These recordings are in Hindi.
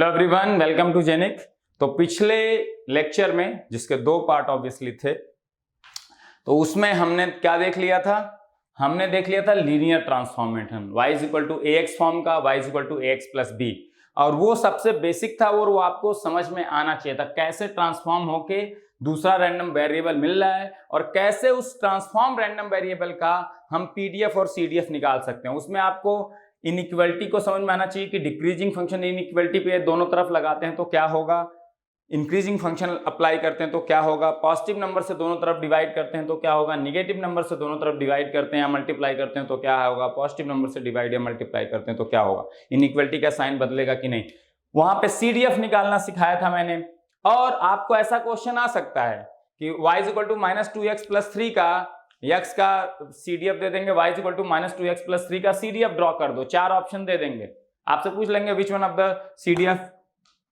हेलो एवरीवन, वेलकम टू जेनिक। तो पिछले लेक्चर में जिसके दो पार्ट ऑब्वियसली थे, तो उसमें हमने क्या देख लिया था? हमने देख लिया था linear transformation, y is equal to ax form का, y is equal to ax plus B, और वो सबसे बेसिक था और वो आपको समझ में आना चाहिए था कैसे ट्रांसफॉर्म होके दूसरा रैंडम वेरिएबल मिल रहा है और कैसे उस ट्रांसफॉर्म रैंडम वेरिएबल का हम पीडीएफ और सीडीएफ निकाल सकते हैं। उसमें आपको इनइक्वालिटी को समझ में आना चाहिए कि डिक्रीजिंग फंक्शन इनइक्वालिटी पे दोनों तरफ लगाते हैं तो क्या होगा, इंक्रीजिंग फंक्शन अप्लाई करते हैं तो क्या होगा, पॉजिटिव नंबर से दोनों तरफ डिवाइड करते हैं तो क्या होगा, निगेटिव नंबर से दोनों तरफ डिवाइड करते हैं या मल्टीप्लाई करते हैं तो क्या होगा, पॉजिटिव नंबर से डिवाइड या मल्टीप्लाई करते हैं तो क्या होगा, इनइक्वालिटी का साइन बदलेगा कि नहीं। वहां पे सीडीएफ निकालना सिखाया था मैंने। और आपको ऐसा क्वेश्चन आ सकता है कि y is equal to -2x plus 3 का x का सीडीएफ दे देंगे, y is equal to -2x plus 3 का सीडीएफ ड्रॉ कर दो, चार ऑप्शन दे देंगे, आपसे पूछ लेंगे which one of the CDF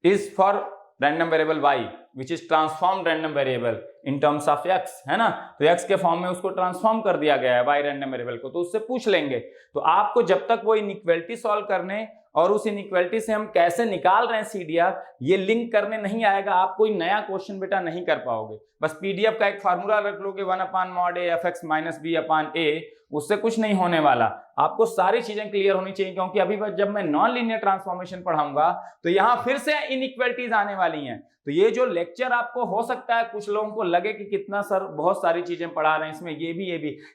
is for random variable y which is transformed random variable in terms of x, है ना। तो x के फॉर्म में उसको ट्रांसफॉर्म कर दिया गया है y रैंडम वेरिएबल को, तो उससे पूछ लेंगे। तो आपको जब तक वो इनइक्वालिटी सॉल्व करने और उस इनइक्वालिटी से हम कैसे निकाल रहे हैं सीडीएफ, ये लिंक करने नहीं आएगा, आप कोई नया क्वेश्चन बेटा नहीं कर पाओगे। बस पीडीएफ का एक फार्मूला रख लोगे 1/mod a fx - b/a, उससे कुछ नहीं होने वाला। आपको सारी चीजें क्लियर होनी चाहिए, क्योंकि अभी जब मैं नॉन लीनियर ट्रांसफॉर्मेशन पढ़ाऊंगा तो यहां फिर से इनइक्वालिटीज आने वाली हैं। तो ये जो लेक्चर आपको हो सकता है कुछ लोगों को लगे कि कितना सर बहुत सारी चीजें पढ़ा रहे हैं, इसमें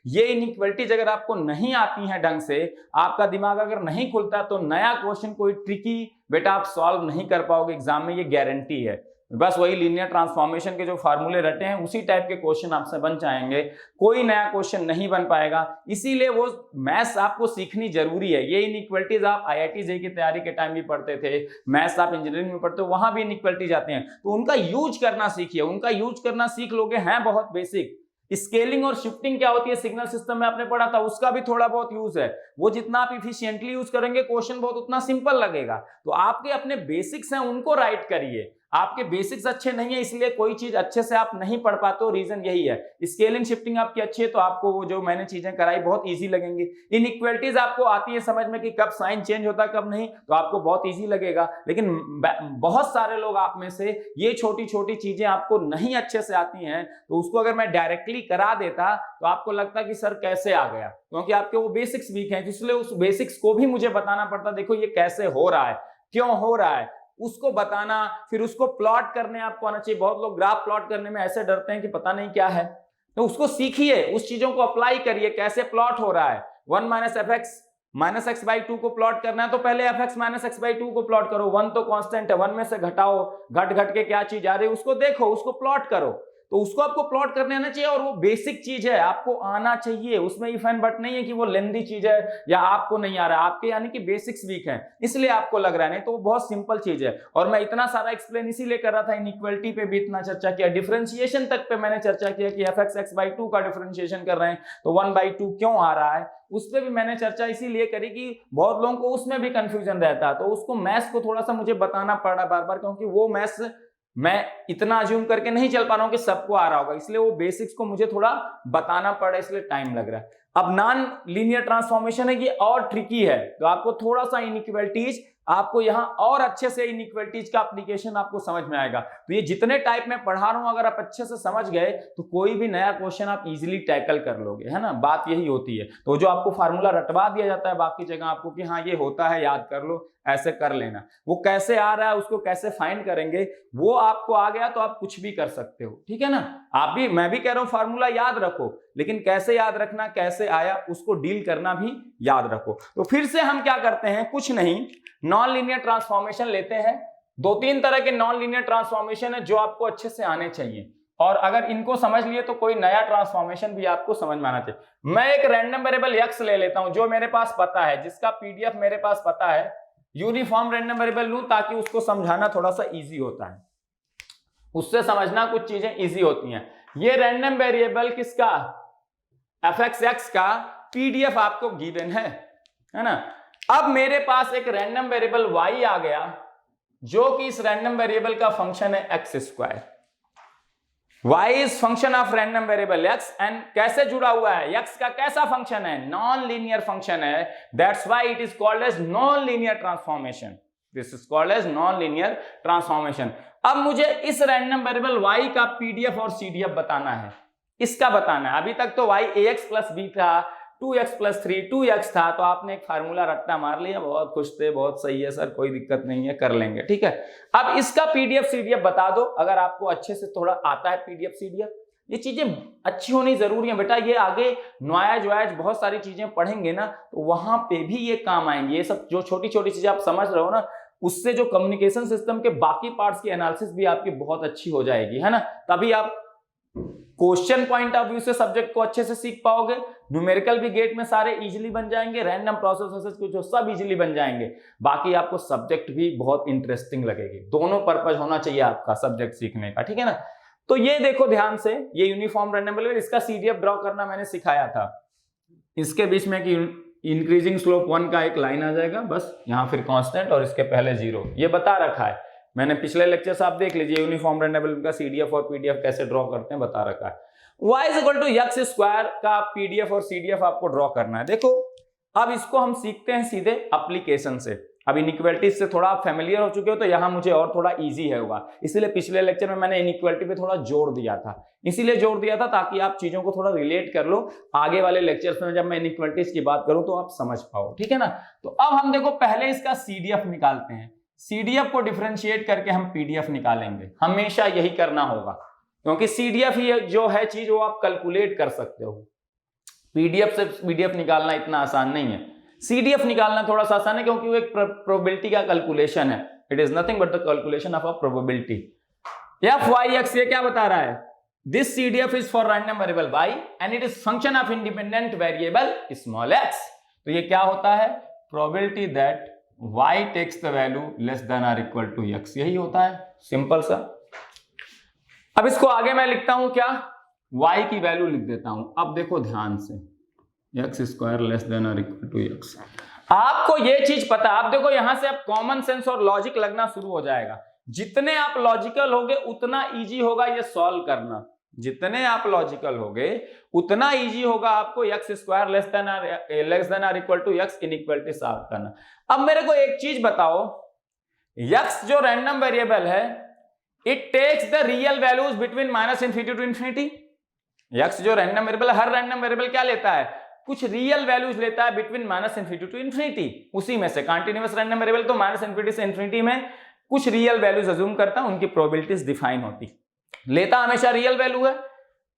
ये इनइक्वालिटीज अगर आपको नहीं आती हैं ढंग से, आपका दिमाग अगर नहीं खुलता, तो नया क्वेश्चन कोई ट्रिकी बेटा आप सॉल्व नहीं कर पाओगे एग्जाम में, ये गारंटी है। बस वही लीनियर ट्रांसफॉर्मेशन के जो फार्मूले रटे हैं उसी टाइप के क्वेश्चन आपसे बन जाएंगे, कोई नया क्वेश्चन नहीं बन पाएगा। इसीलिए वो मैथ्स आपको सीखनी जरूरी है। ये इनइक्वालिटीज आप आईआईटी जेईई की तैयारी के टाइम भी पढ़ते थे, मैथ्स आप इंजीनियरिंग में पढ़ते हो, वहां भी इनइक्वालिटीज आते हैं, तो उनका यूज करना सीखिए। उनका यूज करना सीख लोगे, हैं बहुत बेसिक। स्केलिंग और शिफ्टिंग क्या होती है सिग्नल सिस्टम में आपने पढ़ा था, उसका भी थोड़ा बहुत यूज है। वो जितना आप इफिशिएंटली यूज करेंगे क्वेश्चन बहुत उतना सिंपल लगेगा। तो आपके अपने बेसिक्स हैं, उनको राइट करिए। आपके बेसिक्स अच्छे नहीं है इसलिए कोई चीज अच्छे से आप नहीं पढ़ पाते हो, रीजन यही है। स्केलिंग शिफ्टिंग आपकी अच्छी है तो आपको वो जो मैंने चीजें कराई बहुत इजी लगेंगी। इनइक्वालिटीज आपको आती है समझ में कि कब साइन चेंज होता है कब नहीं, तो आपको बहुत इजी लगेगा। लेकिन बहुत सारे लोग आप में से ये छोटी छोटी चीजें आपको नहीं अच्छे से आती हैं, तो उसको अगर मैं डायरेक्टली करा देता तो आपको लगता कि सर कैसे आ गया, क्योंकि आपके वो बेसिक्स वीक हैं, इसलिए उस बेसिक्स को भी मुझे बताना पड़ता, देखो ये कैसे हो रहा है, क्यों हो रहा है, उसको बताना, फिर उसको प्लॉट करने आपको आना चाहिए। बहुत लोग ग्राफ प्लॉट करने में ऐसे डरते हैं कि पता नहीं क्या है, तो उसको सीखिए, उस चीजों को अप्लाई करिए, कैसे प्लॉट हो रहा है। 1 - fx - x/2 को प्लॉट करना है तो पहले fx - x/2 को प्लॉट करो। 1 तो कांस्टेंट है, 1 में से घटाओ, घट घट के क्या चीज आ रही है उसको देखो, उसको प्लॉट करो। तो उसको आपको प्लॉट करने आना चाहिए, और वो बेसिक चीज है, आपको आना चाहिए। उसमें इफ एंड बट नहीं है कि वो लेंदी चीज है या आपको नहीं आ रहा है, आपके यानी कि बेसिक्स वीक हैं इसलिए आपको लग रहा है, नहीं तो वो बहुत सिंपल चीज है। और मैं इतना सारा एक्सप्लेन इसीलिए कर रहा था, इनइक्वालिटी पे भी इतना चर्चा किया, डिफरेंशिएशन तक पे मैंने चर्चा किया कि fx x/2 का डिफरेंशिएशन कर रहे हैं तो 1/2 क्यों आ रहा है, उस पर भी मैंने चर्चा इसीलिए करी कि बहुत लोगों को उसमें भी कंफ्यूजन रहता है। तो उसको मैथ्स को थोड़ा सा मुझे बताना पड़ा बार बार, क्योंकि वो मैथ्स मैं इतना अज्यूम करके नहीं चल पा रहा हूं कि सबको आ रहा होगा, इसलिए वो बेसिक्स को मुझे थोड़ा बताना पड़ा, इसलिए टाइम लग रहा है। अब नॉन लीनियर ट्रांसफॉर्मेशन है, ये और ट्रिकी है, तो आपको थोड़ा सा इनइक्वालिटीज, आपको यहां और अच्छे से इनइक्वालिटीज का एप्लीकेशन आपको समझ में आएगा। तो ये जितने टाइप में पढ़ा रहा हूं अगर आप अच्छे से समझ गए तो कोई भी नया क्वेश्चन आप इजीली टैकल कर लोगे, है ना। बात यही होती है। तो जो आपको फार्मूला रटवा दिया जाता है बाकी जगह आपको कि हाँ ये होता है, याद कर लो, ऐसे कर लेना, वो कैसे आ रहा है उसको कैसे फाइंड करेंगे, वो आपको आ गया तो आप कुछ भी कर सकते हो, ठीक है ना। आप भी, मैं भी कह रहा हूं फार्मूला याद रखो, लेकिन कैसे याद रखना, कैसे आया उसको डील करना भी याद रखो। तो फिर से हम क्या करते हैं, कुछ नहीं, नॉन लीनियर ट्रांसफॉर्मेशन लेते हैं। 2-3 तरह के नॉन लीनियर ट्रांसफॉर्मेशन है जो आपको अच्छे से आने चाहिए, और अगर इनको समझ लिए तो कोई नया ट्रांसफॉर्मेशन भी आपको समझ में आना चाहिए। मैं एक रैंडम वेरिएबल x ले लेता हूं जो मेरे पास पता है, जिसका पीडीएफ मेरे पास पता है, यूनिफॉर्म रैंडम वेरिएबल लूं ताकि उसको समझाना थोड़ा सा इजी होता है, उससे समझना कुछ चीजें इजी होती हैं। ये रैंडम वेरिएबल किसका, fx का पीडीएफ आपको गिवन है ना। अब मेरे पास एक रैंडम वेरिएबल y आ गया जो कि इस रैंडम वेरिएबल का फंक्शन है x²। y is function of random variable x, and कैसे जुड़ा हुआ है, x का कैसा फंक्शन है, नॉन लीनियर फंक्शन है, that's why it is called as non linear transformation. This is called as non linear transformation. अब मुझे इस रैंडम वेरिएबल y का पीडीएफ और सीडीएफ बताना है, इसका बताना है। अभी तक तो y ax प्लस b था, 2x प्लस 3 2x था, तो आपने एक फार्मूला रट्टा मार लिया, बहुत खुश थे, बहुत सही है सर, कोई दिक्कत नहीं है, कर लेंगे, ठीक है। अब इसका पीडीएफ सीडीएफ बता दो, अगर आपको अच्छे से थोड़ा आता है पीडीएफ सीडीएफ। ये चीजें अच्छी होनी जरूरी है बेटा, ये आगे नॉयाज वायाज बहुत सारी चीजें पढ़ेंगे ना, तो वहां पे भी ये काम आएंगे। ये सब जो छोटी छोटी चीजें आप समझ रहे हो ना, उससे जो कम्युनिकेशन सिस्टम के बाकी पार्ट्स की एनालिसिस भी आपकी बहुत अच्छी हो जाएगी, है ना। तभी आप क्वेश्चन पॉइंट ऑफ व्यू से सब्जेक्ट को अच्छे से सीख पाओगे, न्यूमेरिकल भी गेट में सारे इजीली बन जाएंगे, रैंडम प्रोसेसेस को जो सब इजीली बन जाएंगे, बाकी आपको सब्जेक्ट भी बहुत इंटरेस्टिंग लगेगी। दोनों पर्पस होना चाहिए आपका सब्जेक्ट सीखने का, ठीक है ना। तो ये देखो ध्यान से, ये यूनिफॉर्म रैंडम वेरिएबल, इसका सीडीएफ ड्रॉ करना मैंने सिखाया था। इसके बीच में कि इंक्रीजिंग स्लोप 1 का एक लाइन आ जाएगा, बस यहाँ फिर कांस्टेंट और इसके पहले 0, ये बता रखा है मैंने पिछले लेक्चर से, आप देख लीजिए यूनिफॉर्म रैंडम वेरिएबल का सीडीएफ और पीडीएफ कैसे ड्रॉ करते हैं बता रखा है। y is equal to x square का पीडीएफ और सीडीएफ आपको ड्रॉ करना है। देखो अब इसको हम सीखते हैं सीधे एप्लीकेशन से। अब इनइक्वालिटीज से थोड़ा आप फेमिलियर हो चुके हो, तो यहाँ मुझे और थोड़ा इजी होगा, इसीलिए पिछले लेक्चर में मैंने इनइक्वालिटी पे थोड़ा जोर दिया था, इसीलिए जोर दिया था ताकि आप चीजों को थोड़ा रिलेट कर लो, आगे वाले लेक्चर्स में जब मैं इनइक्वालिटीज की बात करूं तो आप समझ पाओ, ठीक है ना। तो अब हम देखो पहले इसका सीडीएफ निकालते हैं, सीडीएफ को डिफरेंशिएट करके हम पीडीएफ निकालेंगे, हमेशा यही करना होगा, क्योंकि सीडीएफ ही जो है चीज वो आप कैलकुलेट कर सकते हो, पीडीएफ से पीडीएफ निकालना इतना आसान नहीं है। सीडीएफ निकालना थोड़ा सा आसान है क्योंकि वो एक प्रोबेबिलिटी का कैलकुलेशन है, it is nothing but the calculation of a probability. F Y X ये क्या बता रहा है, this CDF is for random variable y and it is function of independent variable small x। तो ये क्या होता है, probability that y takes the value less than और इक्वल टू x, यही होता है, सिंपल सा। अब इसको आगे मैं लिखता हूं क्या, y की वैल्यू लिख देता हूं। अब देखो ध्यान से, एक्स स्क्वायर लेस देन और इक्वल टू एक्स। आपको ये चीज पता, आप देखो यहां से आप कॉमन सेंस और लॉजिक लगना शुरू हो जाएगा। जितने आप लॉजिकल होगे उतना इजी होगा ये सॉल्व करना, जितने आप लॉजिकल होगे उतना इजी होगा आपको एक्स स्क्वायर लेस देन और equal to x inequality solve करना। अब मेरे को एक चीज बताओ, एक्स जो रैंडम वेरिएबल है it takes the real values between minus infinity to infinity. X जो रैंडम वेरिएबल, हर रैंडम वेरिएबल क्या लेता है, कुछ रियल वैल्यूज लेता है between minus infinity to infinity, उसी में से कंटीन्यूअस रैंडम वेरिएबल तो माइनस इन्फिनिटी से इन्फिनिटी में कुछ रियल वैल्यूज अज्यूम करता है, उनकी प्रोबेबिलिटीज डिफाइन होती, लेता हमेशा रियल वैल्यू है।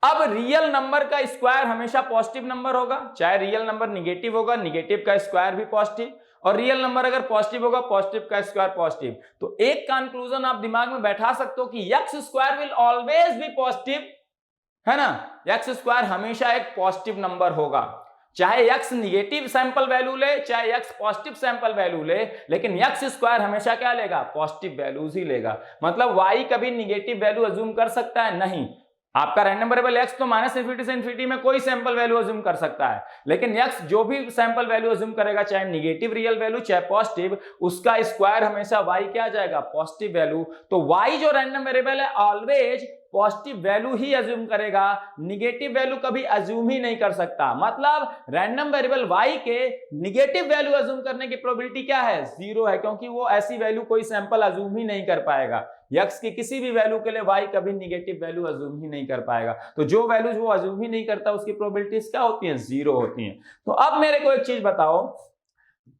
अब रियल नंबर का स्क्वायर हमेशा पॉजिटिव नंबर होगा, चाहे रियल नंबर निगेटिव होगा, निगेटिव का स्क्वायर भी पॉजिटिव, और रियल नंबर अगर पॉजिटिव होगा पॉजिटिव का स्क्वायर पॉजिटिव। तो एक कंक्लूजन आप दिमाग में बैठा सकते हो कि x square will always be positive, है ना, एक्स स्क्वायर हमेशा एक पॉजिटिव नंबर होगा, चाहे x निगेटिव सैंपल वैल्यू ले चाहे x पॉजिटिव सैंपल वैल्यू ले, लेकिन x स्क्वायर हमेशा क्या लेगा, पॉजिटिव वैल्यूज ही लेगा। मतलब y कभी निगेटिव वैल्यू अज्यूम कर सकता है नहीं, आपका रैंडम वेरिएबल x तो माइनस इन्फिनिटी से इन्फिनिटी में कोई सैंपल वैल्यू अज्यूम कर सकता है, लेकिन x जो भी सैंपल वैल्यू अज्यूम करेगा, चाहे निगेटिव रियल वैल्यू चाहे पॉजिटिव, उसका स्क्वायर हमेशा y क्या आ जाएगा, पॉजिटिव वैल्यू। तो y जो रैंडम वेरिएबल है ऑलवेज पॉजिटिव वैल्यू ही अज्यूम करेगा, निगेटिव वैल्यू कभी अज्यूम ही नहीं कर सकता। मतलब रैंडम वेरिएबल y के निगेटिव वैल्यू अज्यूम करने की प्रोबेबिलिटी क्या है, 0 है, क्योंकि वो ऐसी वैल्यू कोई सैंपल अज्यूम ही नहीं कर पाएगा। x की किसी भी वैल्यू के लिए y कभी निगेटिव वैल्यू अज्यूम ही नहीं कर पाएगा। तो जो वैल्यूज वो अज्यूम ही नहीं करता उसकी प्रोबेबिलिटीज क्या होती हैं, 0 होती हैं। तो अब मेरे को एक चीज बताओ,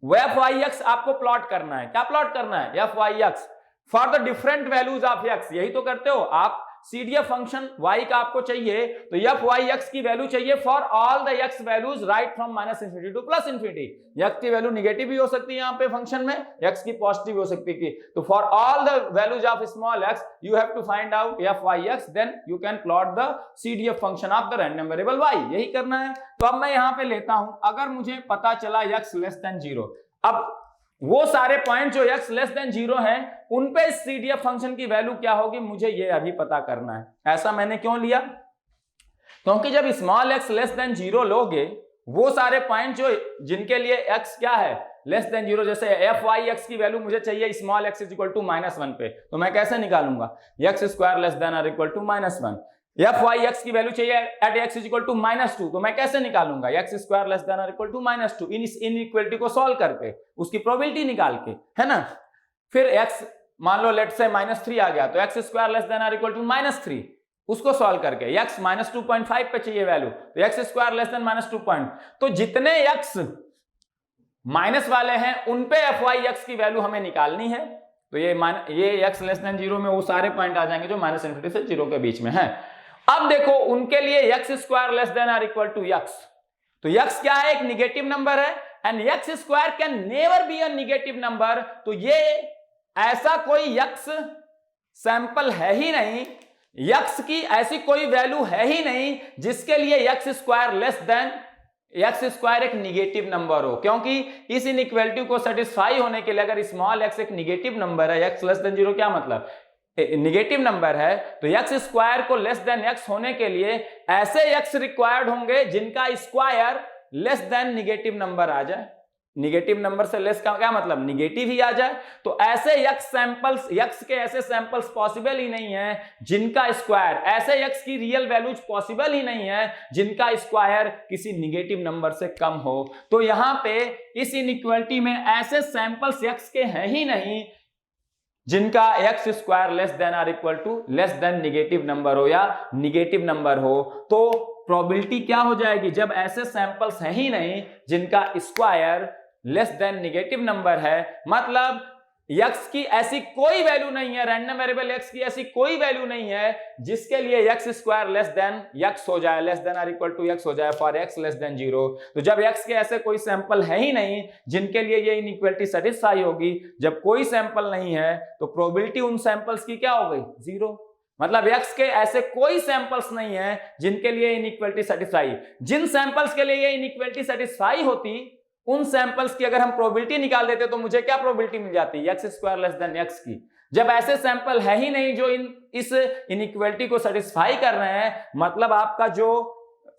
एफ वाई एक्स आपको प्लॉट करना है, क्या प्लॉट करना है, F Y X for the different values of x, यही तो करते हो आप। सीडीएफ फंक्शन y का आपको चाहिए तो एफ वाई एक्स की वैल्यू चाहिए for all the x values right from minus infinity two plus infinity. x की वैल्यू निगेटिव भी हो सकती है यहाँ पे फंक्शन में, x की पॉजिटिव हो सकती है। तो for all the values of small x you have to find out F Y X, then you can plot the CDF function of the random variable y, यही करना है। तो अब मैं यहाँ पे लेता हूं, अगर मुझे पता चला x लेस देन 0, अब वो सारे पॉइंट जो x लेस देन 0 हैं उन पे सीडीएफ फंक्शन की वैल्यू क्या होगी मुझे ये अभी पता करना है। ऐसा मैंने क्यों लिया, क्योंकि जब स्मॉल x लेस देन 0 लोगे, वो सारे पॉइंट जो जिनके लिए x क्या है लेस देन 0, जैसे एफ वाई एक्स की वैल्यू मुझे चाहिए small x is equal to -1 पे, तो मैं कैसे निकालूंगा, एक्स स्क्वायर लेस देन और equal to -1। F Y X की वैल्यू चाहिए at X is equal to -2, तो मैं कैसे निकालूंगा, एक्स स्क्वायर लेस देन और इक्वल टू -2, इन इक्वलिटी को सॉल्व करके उसकी प्रोबेबिलिटी निकाल के, है ना। फिर x मान लो लेट से -3 आ गया, तो x square less than or equal to -3, उसको सॉल्व करके x -2.5 पे चाहिए वैल्यू, तो x स्क्वायर लेस देन -2. तो जितने x माइनस वाले हैं उन पे fy(x) की वैल्यू हमें निकालनी है। तो ये x लेस देन 0 में वो सारे पॉइंट आ जाएंगे जो -∞ से 0 के बीच में है। अब देखो उनके लिए x square less than or equal to x, तो x क्या है, एक निगेटिव नंबर है, and x square can never be a negative number. तो ये ऐसा कोई x सैंपल है ही नहीं, x की ऐसी कोई वैल्यू है ही नहीं जिसके लिए x square less than x square एक निगेटिव नंबर हो, क्योंकि इस इनइक्वालिटी को सेटिस्फाई होने के लिए अगर स्मॉल x एक निगेटिव नंबर है, x लेस देन 0 क्या मतलब निगेटिव नंबर है, तो x स्क्वायर को लेस देन x होने के लिए ऐसे x रिक्वायर्ड होंगे जिनका square less than negative number आ जाए। निगेटिव नंबर से लेस का क्या मतलब, निगेटिव ही आ जाए। तो ऐसे x के ऐसे सैंपल्स पॉसिबल ही नहीं है जिनका स्क्वायर, ऐसे x की रियल वैल्यूज पॉसिबल ही नहीं है जिनका स्क्वायर किसी निगेटिव नंबर से कम हो। तो यहां पे इस इनइक्वालिटी में ऐसे सैंपल्स x के हैं ही नहीं जिनका x square less than or equal to less than negative number हो या निगेटिव नंबर हो। तो प्रोबेबिलिटी क्या हो जाएगी, जब ऐसे सैंपल्स हैं ही नहीं जिनका square less than negative number है, मतलब x की ऐसी कोई वैल्यू नहीं है, रैंडम वेरिएबल x की ऐसी कोई वैल्यू नहीं है जिसके लिए x square less than x हो जाए, less than or equal to x हो जाए फॉर x लेस देन 0। तो जब x के ऐसे कोई सैंपल है ही नहीं जिनके लिए ये इनइक्वालिटी सेटिस्फाई होगी, जब कोई सैंपल नहीं है तो प्रोबेबिलिटी उन सैंपल्स की क्या हो गई, 0। मतलब x के ऐसे कोई सैंपल्स नहीं है जिनके लिए इनइक्वालिटी सेटिस्फाई। जिन सैंपल्स के लिए ये इनइक्वालिटी सेटिस्फाई होती, उन सैंपल्स की अगर हम प्रोबेबिलिटी निकाल देते तो मुझे क्या प्रोबेबिलिटी मिल जाती, x square less than x की। जब ऐसे सैंपल है ही नहीं जो इस इनइक्वालिटी को सेटिस्फाई कर रहे हैं, मतलब आपका जो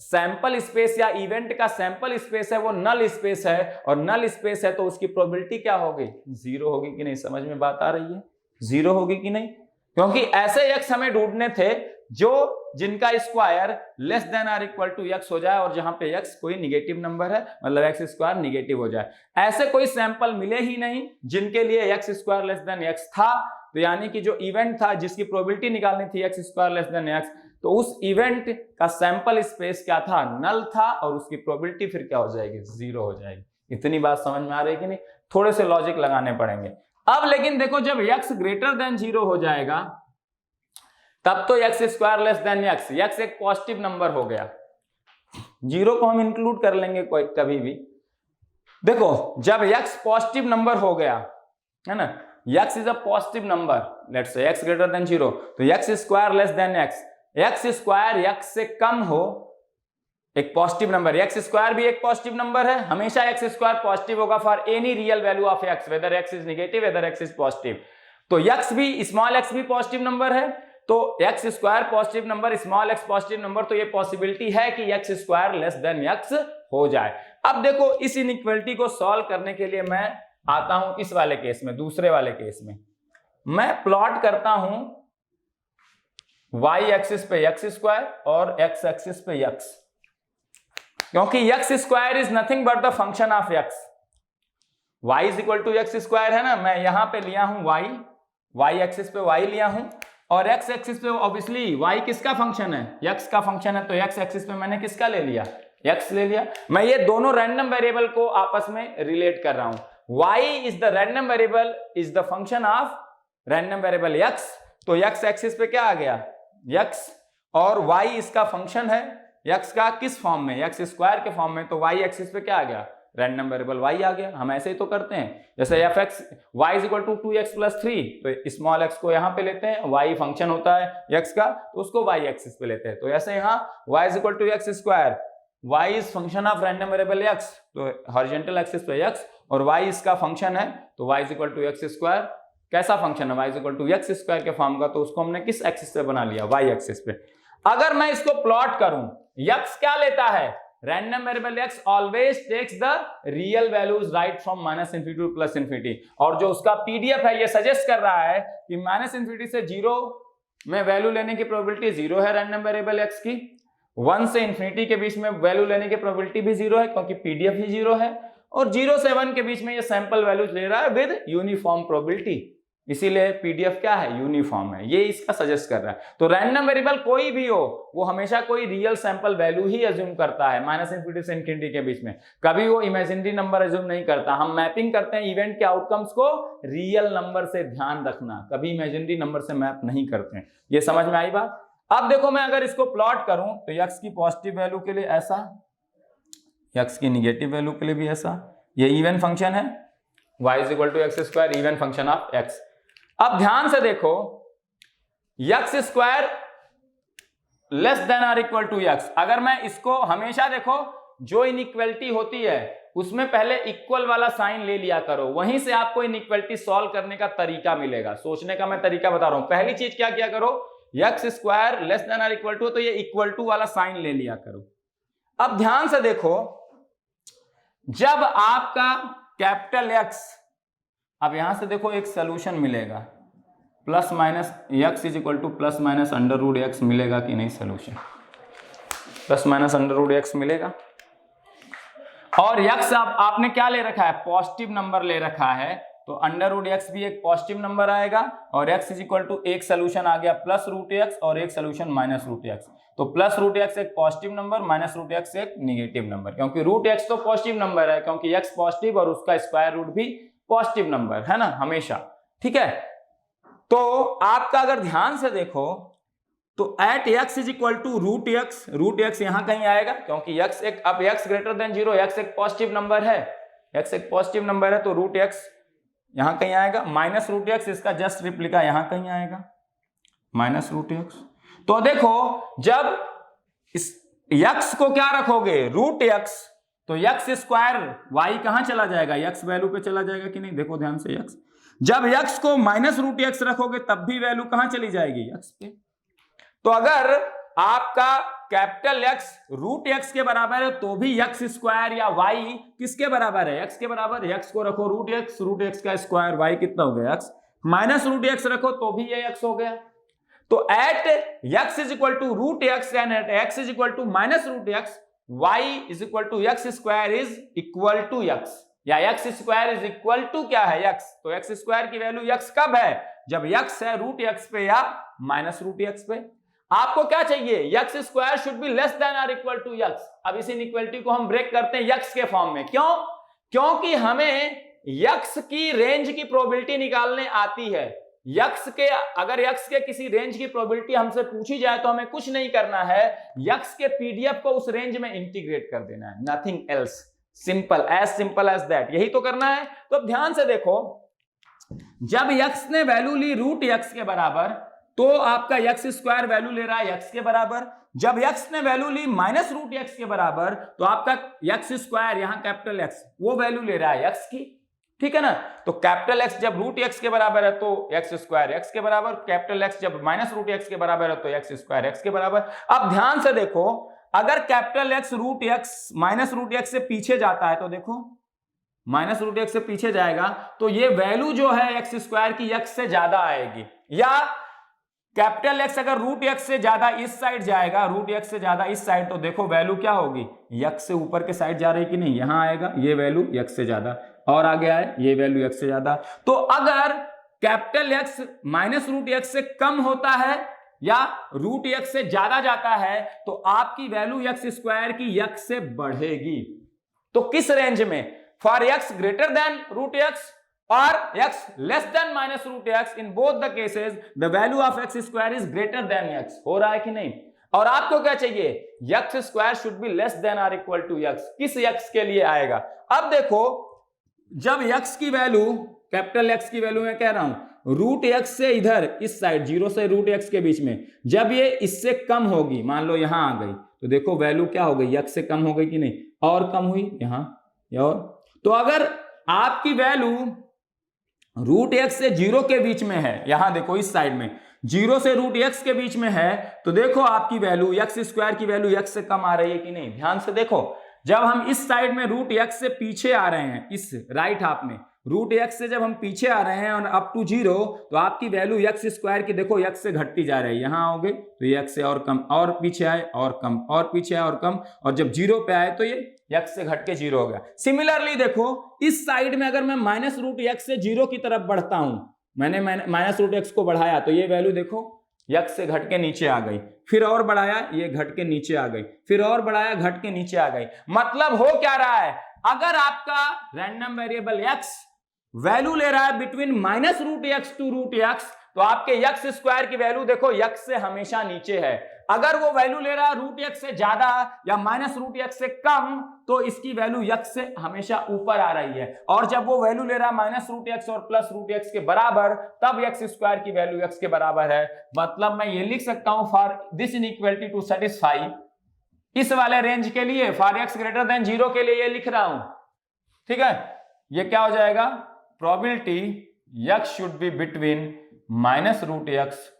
सैंपल स्पेस या इवेंट का सैंपल स्पेस है वो नल स्पेस है, और नल स्पेस है तो उसकी प्रोबेबिलिटी क्या होगी, 0 होगी कि नहीं। समझ में बात आ रही है, 0 होगी कि नहीं, क्योंकि ऐसे x हमें ढूंढने थे जो जिनका square less than or equal to x हो जाए और जहां पे x कोई निगेटिव नंबर है, मतलब x स्क्वायर निगेटिव हो जाए। ऐसे कोई सैंपल मिले ही नहीं जिनके लिए x square less than x था। तो यानी कि जो इवेंट था जिसकी प्रोबेबिलिटी निकालनी थी x square less than x, तो उस इवेंट का सैंपल स्पेस क्या था, नल था, और उसकी प्रोबेबिलिटी फिर क्या हो जाएगी, 0 हो जाएगी। इतनी बात समझ में आ रही है कि नहीं, थोड़े से लॉजिक लगाने पड़ेंगे। अब लेकिन देखो जब x ग्रेटर देन 0 हो जाएगा तब तो x square less than x एक पॉजिटिव नंबर हो गया, 0 को हम इंक्लूड कर लेंगे कोई कभी भी। देखो जब x पॉजिटिव नंबर हो गया है ना, x is a positive number, let's say x greater then 0, तो x square less than x square x से कम हो, एक पॉजिटिव नंबर, x स्क्वायर भी एक पॉजिटिव नंबर है, हमेशा x स्क्वायर पॉजिटिव होगा for any real value of x, whether x is negative whether x is positive. तो x भी, स्मॉल x भी पॉजिटिव नंबर है, तो x square positive number, small x positive number, तो ये पॉसिबिलिटी है कि x square less than x हो जाए। अब देखो इस इनइक्वालिटी को सॉल्व करने के लिए मैं आता हूं इस वाले केस में, दूसरे वाले केस में मैं प्लॉट करता हूं y एक्सिस पे x स्क्वायर और x एक्सिस पे x, क्योंकि x square is nothing but the function of x, y is equal to x square है ना, मैं यहां पे लिया हूं y एक्सिस पे y लिया हूं, और x एक्सिस पे ऑब्वियसली y किसका फंक्शन है, x का फंक्शन है, तो x एक्सिस पे मैंने किसका ले लिया, x ले लिया। मैं ये दोनों रैंडम वेरिएबल को आपस में रिलेट कर रहा हूं, y is the random variable is the function of random variable x, तो x एक्सिस पे क्या आ गया, x, और y इसका फंक्शन है x का किस फॉर्म में, x स्क्वायर के फॉर्म में, तो y एक्सिस पे क्या आ गया, रैंडम वेरिएबल y आ गया। हम ऐसे ही तो करते हैं, जैसे fx y is equal to 2x plus 3, तो स्मॉल x को यहां पे लेते हैं, y फंक्शन होता है x का, तो उसको y एक्सिस पे लेते हैं। तो ऐसे यहां y is equal to x square, y is function of random variable x, तो हॉरिजॉन्टल एक्सिस पे x, और y इसका फंक्शन है, तो y is equal to x square, कैसा फंक्शन है, y is equal to x square के फॉर्म का, तो उसको हमने किस एक्सिस पे बना लिया, y एक्सिस पे। अगर मैं इसको प्लॉट करूं, x क्या लेता है, random variable x always takes the real values right from -∞ to +∞, और जो उसका पीडीएफ है ये सजेस्ट कर रहा है कि -∞ से 0 में वैल्यू लेने की प्रोबेबिलिटी 0 है रैंडम वेरिएबल x की, 1 से ∞ के बीच में वैल्यू लेने की प्रोबेबिलिटी भी 0 है क्योंकि पीडीएफ ही 0 है, और 0 से 1 के बीच में ये सैंपल वैल्यूज ले रहा है विद यूनिफॉर्म प्रोबेबिलिटी। इसीलिए पीडीएफ क्या है, यूनिफॉर्म है, ये इसका सजेस्ट कर रहा है। तो रैंडम वेरिएबल कोई भी हो वो हमेशा कोई रियल सैंपल वैल्यू ही अज्यूम करता है, -∞ से इंफिनिटी के बीच में, कभी वो इमेजिनरी नंबर अज्यूम नहीं करता। हम मैपिंग करते हैं इवेंट के आउटकम्स को रियल नंबर से, ध्यान रखना, कभी इमेजिनरी नंबर से मैप नहीं करते हैं। ये समझ में आई बात। अब देखो मैं अगर इसको प्लॉट करूं तो x की पॉजिटिव वैल्यू के लिए ऐसा, x की निगेटिव वैल्यू के लिए भी ऐसा, ये इवन फंक्शन है, y = x², even function of x। अब ध्यान से देखो, x² less than or equal to x, अगर मैं इसको हमेशा देखो जो इनइक्वालिटी होती है उसमें पहले इक्वल वाला साइन ले लिया करो, वहीं से आपको इनइक्वालिटी सॉल्व करने का तरीका मिलेगा। सोचने का मैं तरीका बता रहा हूं। पहली चीज क्या किया करो, x² less than or equal to, तो ये इक्वल टू वाला साइन ले लिया करो। अब ध्यान से देखो, जब आपका कैपिटल X, अब यहां से देखो एक सोल्यूशन मिलेगा, प्लस माइनस x = ±√x मिलेगा कि नहीं, सोल्यूशन ±√x मिलेगा। और x आपने क्या ले रखा है, पॉजिटिव नंबर ले रखा है, तो √x भी एक पॉजिटिव नंबर आएगा, और x = एक सोल्यूशन आ गया +√x और एक सोल्यूशन -√x। तो +√x एक पॉजिटिव नंबर, -√x एक निगेटिव नंबर, क्योंकि √x तो पॉजिटिव नंबर है, क्योंकि x पॉजिटिव और उसका स्क्वायर रूट भी पॉजिटिव नंबर है ना हमेशा, ठीक है। तो आपका अगर ध्यान से देखो तो एट x √x यहां कहीं आएगा, क्योंकि x एक, अब x > 0, x एक पॉजिटिव नंबर है, x एक पॉजिटिव नंबर है, तो √x यहां कहीं आएगा, -√x इसका जस्ट रिप्लिका यहां कहीं आएगा, -√x। तो देखो जब इस x को क्या रखोगे, √x, तो x² y कहां चला जाएगा, x वैल्यू पे चला जाएगा कि नहीं, देखो ध्यान से, x जब x को -√x रखोगे तब भी वैल्यू कहां चली जाएगी, x पे। तो अगर आपका कैपिटल X √x के बराबर है तो भी x² या y किसके बराबर है, x के बराबर। x को रखो √x का स्क्वायर, y कितना हो गया, x, -√x रखो तो भी ये x हो गया। तो at x = √x and at x = -√x, y = x² x, या x² क्या है, x। तो x² की वैल्यू x कब है, जब x है √x पे या -√x पे। आपको क्या चाहिए, x² should be less than or equal to x। अब इस इनइक्वालिटी को हम ब्रेक करते हैं x के फॉर्म में, क्यों, क्योंकि हमें x की रेंज की प्रोबेबिलिटी निकालने आती है। अगर x के किसी रेंज की प्रोबेबिलिटी हमसे पूछी जाए तो हमें कुछ नहीं करना है, x के पीडीएफ को उस रेंज में इंटीग्रेट कर देना है, nothing else, simple as that, यही तो करना है। तो अब ध्यान से देखो, जब x ने वैल्यू ली √x के बराबर, तो आपका x² वैल्यू ले रहा है x के बराबर। जब x ने वैल्यू ली -√x के बराबर, तो आपका x² यहां कैपिटल X वो वैल्यू ले रहा है x की, ठीक है ना। तो कैपिटल X जब √x के बराबर है तो x² x के बराबर, कैपिटल X जब -√x के बराबर है तो x² x के बराबर। अब ध्यान से देखो, अगर कैपिटल X -√x से पीछे जाता है, तो देखो -√x से पीछे जाएगा तो ये वैल्यू जो है x² की x से ज्यादा आएगी, या कैपिटल X अगर √x से ज्यादा इस साइड जाएगा, √x से ज्यादा इस साइड, तो देखो वैल्यू क्या होगी, x से ऊपर के साइड जा रही कि नहीं, यहां आएगा ये वैल्यू x से ज्यादा, और आगे आए ये वैल्यू x से ज्यादा। तो अगर कैपिटल X -√x से कम होता है या √x से ज्यादा जाता है, तो आपकी वैल्यू x² की x से बढ़ेगी। तो किस रेंज में, for x greater then √x or x less than -√x, in both the cases the value of x² is greater than x। हो रहा है कि नहीं। और आपको क्या चाहिए, x² should be less than or equal to x, किस x के लिए आएगा। अब देखो, जब x की वैल्यू, कैपिटल X की वैल्यू मैं कह रहा हूं √x से इधर इस साइड 0 से √x के बीच में, जब ये इससे कम होगी, मान लो यहां आ गई, तो देखो वैल्यू क्या हो गई, x से कम हो गई कि नहीं, और कम हुई यहां, और तो अगर आपकी वैल्यू √x से 0 के बीच में है, यहां देखो इस साइड में 0 से √x के बीच में है, तो देखो आपकी वैल्यू x² की वैल्यू x से कम आ रही है कि नहीं। ध्यान से देखो, जब हम इस साइड में √x से पीछे आ रहे हैं, इस राइट हाफ में √x से जब हम पीछे आ रहे हैं और अप टू 0, तो आपकी वैल्यू x² की देखो x से घटती जा रही है, यहां आओगे तो ये x से और कम, और पीछे आए और कम, और पीछे आए और कम, और जब 0 पे आए तो ये x से घट के 0 हो गया। सिमिलरली देखो, इस साइड में अगर मैं -√x से 0 की तरफ बढ़ता हूं, मैंने माइनस रूट एक्स को बढ़ाया तो ये वैल्यू देखो यक्स से घट के नीचे आ गई, फिर और बढ़ाया ये घट के नीचे आ गई, फिर और बढ़ाया घट के नीचे आ गई। मतलब हो क्या रहा है, अगर आपका रैंडम वेरिएबल एक्स वैल्यू ले रहा है between minus root x to root x, तो आपके यक्स स्क्वायर की वैल्यू देखो यक्स से हमेशा नीचे है। अगर वो वैल्यू ले रहा है रूट एक्स से ज्यादा या माइनस रूट एक्स से कम, तो इसकी वैल्यू यक्स से हमेशा ऊपर आ रही है। और जब वो वैल्यू ले रहा है माइनस रूट एक्स और प्लस रूट एक्स के बराबर, तब एक्स स्क्वायर की वैल्यू एक्स के बराबर है। मतलब मैं ये लिख सकता हूं for this inequality to satisfy, इस वाले रेंज के लिए फॉर एक्स ग्रेटर देन 0 के लिए ये लिख रहा हूं, ठीक है। ये क्या हो जाएगा, probability X should be between minus root x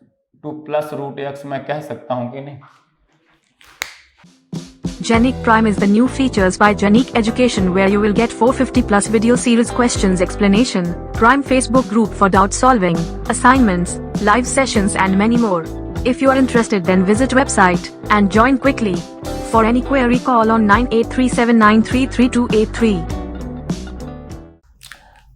to plus root X, मैं कह सकता हूं कि नहीं। Genic Prime is the new features by Genic Education where you will get 450 plus video series questions explanation, Prime Facebook group for doubt solving, assignments, live sessions and many more. If you are interested then visit website and join quickly. For any query call on 9837933283.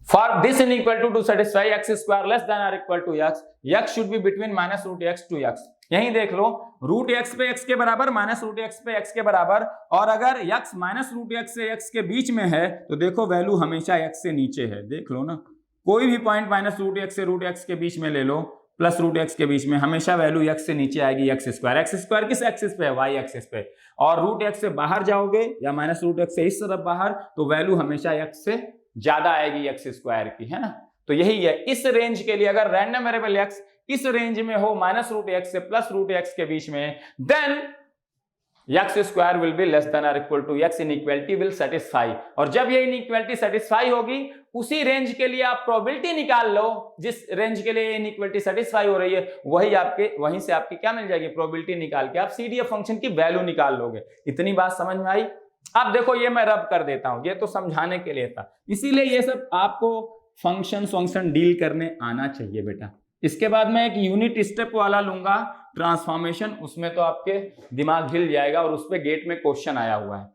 For this inequality to satisfy x square less than or equal to x, x should be between minus root x to x. यहीं देख लो, रूट एक्स पे एक्स के बराबर, माइनस रूट एक्स पे एक्स के बराबर, और अगर एक्स माइनस रूट एक्स से एक्स के बीच में है तो देखो वैल्यू हमेशा एक्स से नीचे है। देख लो ना, कोई भी पॉइंट माइनस रूट एक्स से रूट एक्स के बीच में ले लो, प्लस रूट एक्स के बीच में, हमेशा वैल्यू एक्स से नीचे आएगी। एक्स स्क्वायर किस एक्सिस पे है, वाई एक्सिस पे। और रूट एक्स से बाहर जाओगे या माइनस रूट एक्स से इस तरफ बाहर, तो वैल्यू हमेशा एक्स से ज्यादा आएगी एक्स स्क्वायर की, है ना। तो यही है इस रेंज के लिए, अगर रैंडम वेरिएबल एक्स इस रेंज में हो माइनस रूट एक्स से प्लस रूट एक्स के बीच में, then x square will be less than और equal to x, inequality will satisfy. और जब ये इनइक्वालिटी सेटिस्फाई होगी, उसी रेंज के लिए आप प्रोबेबिलिटी निकाल लो, जिस रेंज के लिए इनइक्वालिटी सेटिस्फाई हो रही है वहीं से आपकी क्या मिल जाएगी, प्रोबेबिलिटी निकाल के आप सीडीएफ फंक्शन की वैल्यू निकाल लोगे। इतनी बात समझ में आई। अब देखो ये मैं रब कर देता हूं, ये तो समझाने के लिए था, इसीलिए ये सब आपको फंक्शन डील करने आना चाहिए बेटा। इसके बाद मैं एक यूनिट स्टेप वाला लूंगा, ट्रांसफॉर्मेशन, उसमें तो आपके दिमाग हिल जाएगा और उस पे गेट में क्वेश्चन आया हुआ है।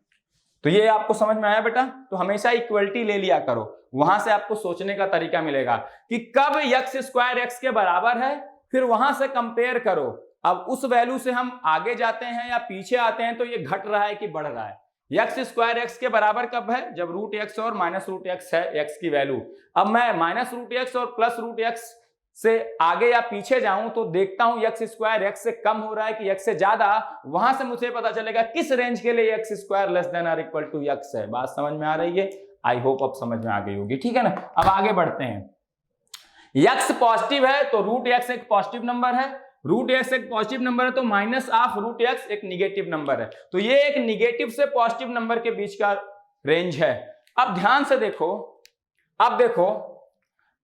तो ये आपको समझ में आया बेटा। तो हमेशा इक्वलिटी ले लिया करो, वहां से आपको सोचने का तरीका मिलेगा कि कब एक्स स्क्वायर एक्स के बराबर है, फिर वहां से कंपेयर करो। अब उस वैल्यू से हम आगे जाते हैं या पीछे आते हैं, तो ये घट रहा है कि बढ़ रहा है। एक्स स्क्वायर एक्स के बराबर कब है, जब रूट एक्स और माइनस रूट एक्स है एक्स की वैल्यू। अब मैं माइनस रूट एक्स और प्लस रूट एक्स से आगे या पीछे जाऊं तो देखता हूं एक्स स्क्वायर एक्स से कम हो रहा है कि एक्स से ज्यादा, वहां से मुझे पता चलेगा किस रेंज के लिए एक्स स्क्वायर लेस देन और इक्वल टू एक्स है। बात समझ में आ रही है, आई होप अब समझ में आ गई होगी, ठीक है ना। अब आगे बढ़ते हैं। एक्स पॉजिटिव है तो रूट एक्स एक पॉजिटिव नंबर है, रूट एक्स एक पॉजिटिव नंबर है तो माइनस ऑफ रूट एक्स एक निगेटिव नंबर है। तो ये एक निगेटिव से पॉजिटिव नंबर के बीच का रेंज है। अब ध्यान से देखो, अब देखो,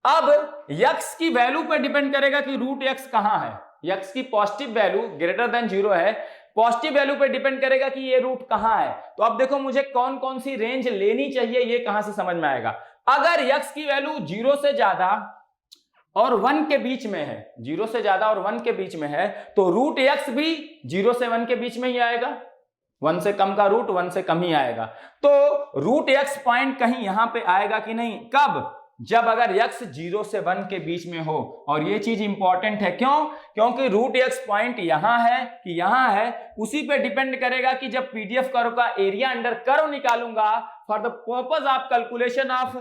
अब x की वैल्यू पर डिपेंड करेगा कि रूट x कहां है। x की पॉजिटिव वैल्यू ग्रेटर देन 0 है, पॉजिटिव वैल्यू पर डिपेंड करेगा कि ये रूट कहां है। तो अब देखो मुझे कौन कौन सी रेंज लेनी चाहिए, ये कहां से समझ में आएगा। अगर x की वैल्यू 0 से ज्यादा और 1 के बीच में है, 0 से ज्यादा और 1 के बीच में है, तो रूट x भी 0 से 1 के बीच में ही आएगा। 1 से कम का रूट 1 से कम ही आएगा। तो रूट x पॉइंट कहीं यहां पे आएगा कि नहीं, कब, जब अगर x 0 से 1 के बीच में हो। और ये चीज इंपॉर्टेंट है, क्यों, क्योंकि रूट x पॉइंट यहां है कि यहां है, उसी पे डिपेंड करेगा कि जब पीडीएफ कर्व का एरिया अंडर कर्व निकालूंगा for the purpose of calculation of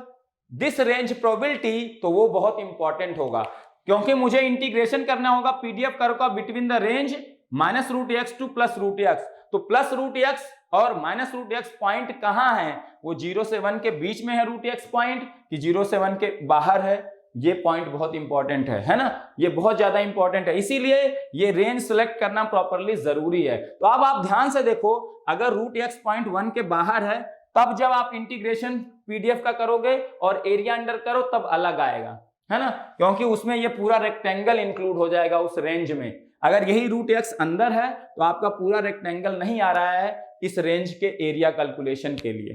this range probability, तो वो बहुत इंपॉर्टेंट होगा, क्योंकि मुझे इंटीग्रेशन करना होगा पीडीएफ कर्व का between the range minus root x to plus root x. तो प्लस रूट एक्स और माइनस रूट एक्स पॉइंट कहां है, वो 0 से 1 के बीच में है रूट एक्स पॉइंट, कि 0 से 1 के बाहर है। ये पॉइंट बहुत इंपॉर्टेंट है ना, ये बहुत ज्यादा इंपॉर्टेंट है, इसीलिए ये रेंज सिलेक्ट करना प्रॉपरली जरूरी है। तो अब आप ध्यान से देखो, अगर रूट एक्स पॉइंट 1 के बाहर है, तब जब आप इंटीग्रेशन पीडीएफ का करोगे और एरिया अंडर करो तब अलग आएगा, है ना, क्योंकि उसमें ये पूरा रेक्टेंगल इंक्लूड हो जाएगा उस रेंज में। अगर यही रूट एक्स अंदर है तो आपका पूरा रेक्टेंगल नहीं आ रहा है इस रेंज के एरिया कैलकुलेशन के लिए,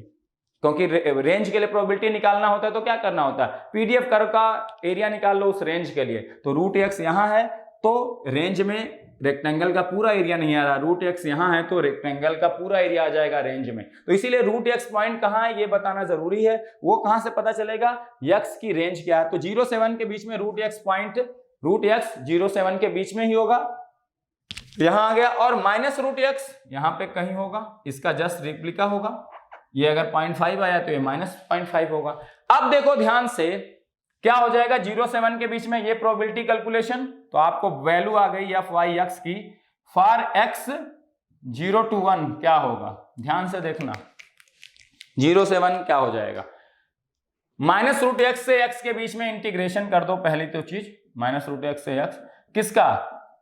क्योंकि रेंज के लिए प्रोबेबिलिटी निकालना होता है तो क्या करना होता है, पीडीएफ कर्व का एरिया निकाल लो उस रेंज के लिए। तो रूट एक्स यहां है तो रेंज में रेक्टेंगल का पूरा एरिया नहीं आ रहा, रूट एक्स यहाँ है तो रेक्टेंगल का पूरा एरिया आ जाएगा रेंज में। तो इसीलिए रूट एक्स पॉइंट कहाँ है ये बताना जरूरी है। वो कहाँ से पता चलेगा, एक्स की रेंज क्या है। तो 0 से 1 के बीच में root X point, root X 0 से 1 के बीच में ही होगा, यहां आ गया। और माइनस रूट एक्स यहां पे कहीं होगा, इसका जस्ट रिप्लिका होगा। ये अगर 0.5 आया तो ये माइनस 0.5 होगा। अब देखो ध्यान से क्या हो जाएगा 0 से 1 के बीच में, ये प्रोबेबिलिटी कैलकुलेशन। तो आपको वैल्यू आ गई एफ वाई एक्स की फॉर एक्स 0 to 1 क्या होगा, ध्यान से देखना। 0 से 1 क्या हो जाएगा, माइनस रूट एक्स से एक्स के बीच में इंटीग्रेशन कर दो पहली तो चीज, माइनस रूट एक्स से एक्स, किसका,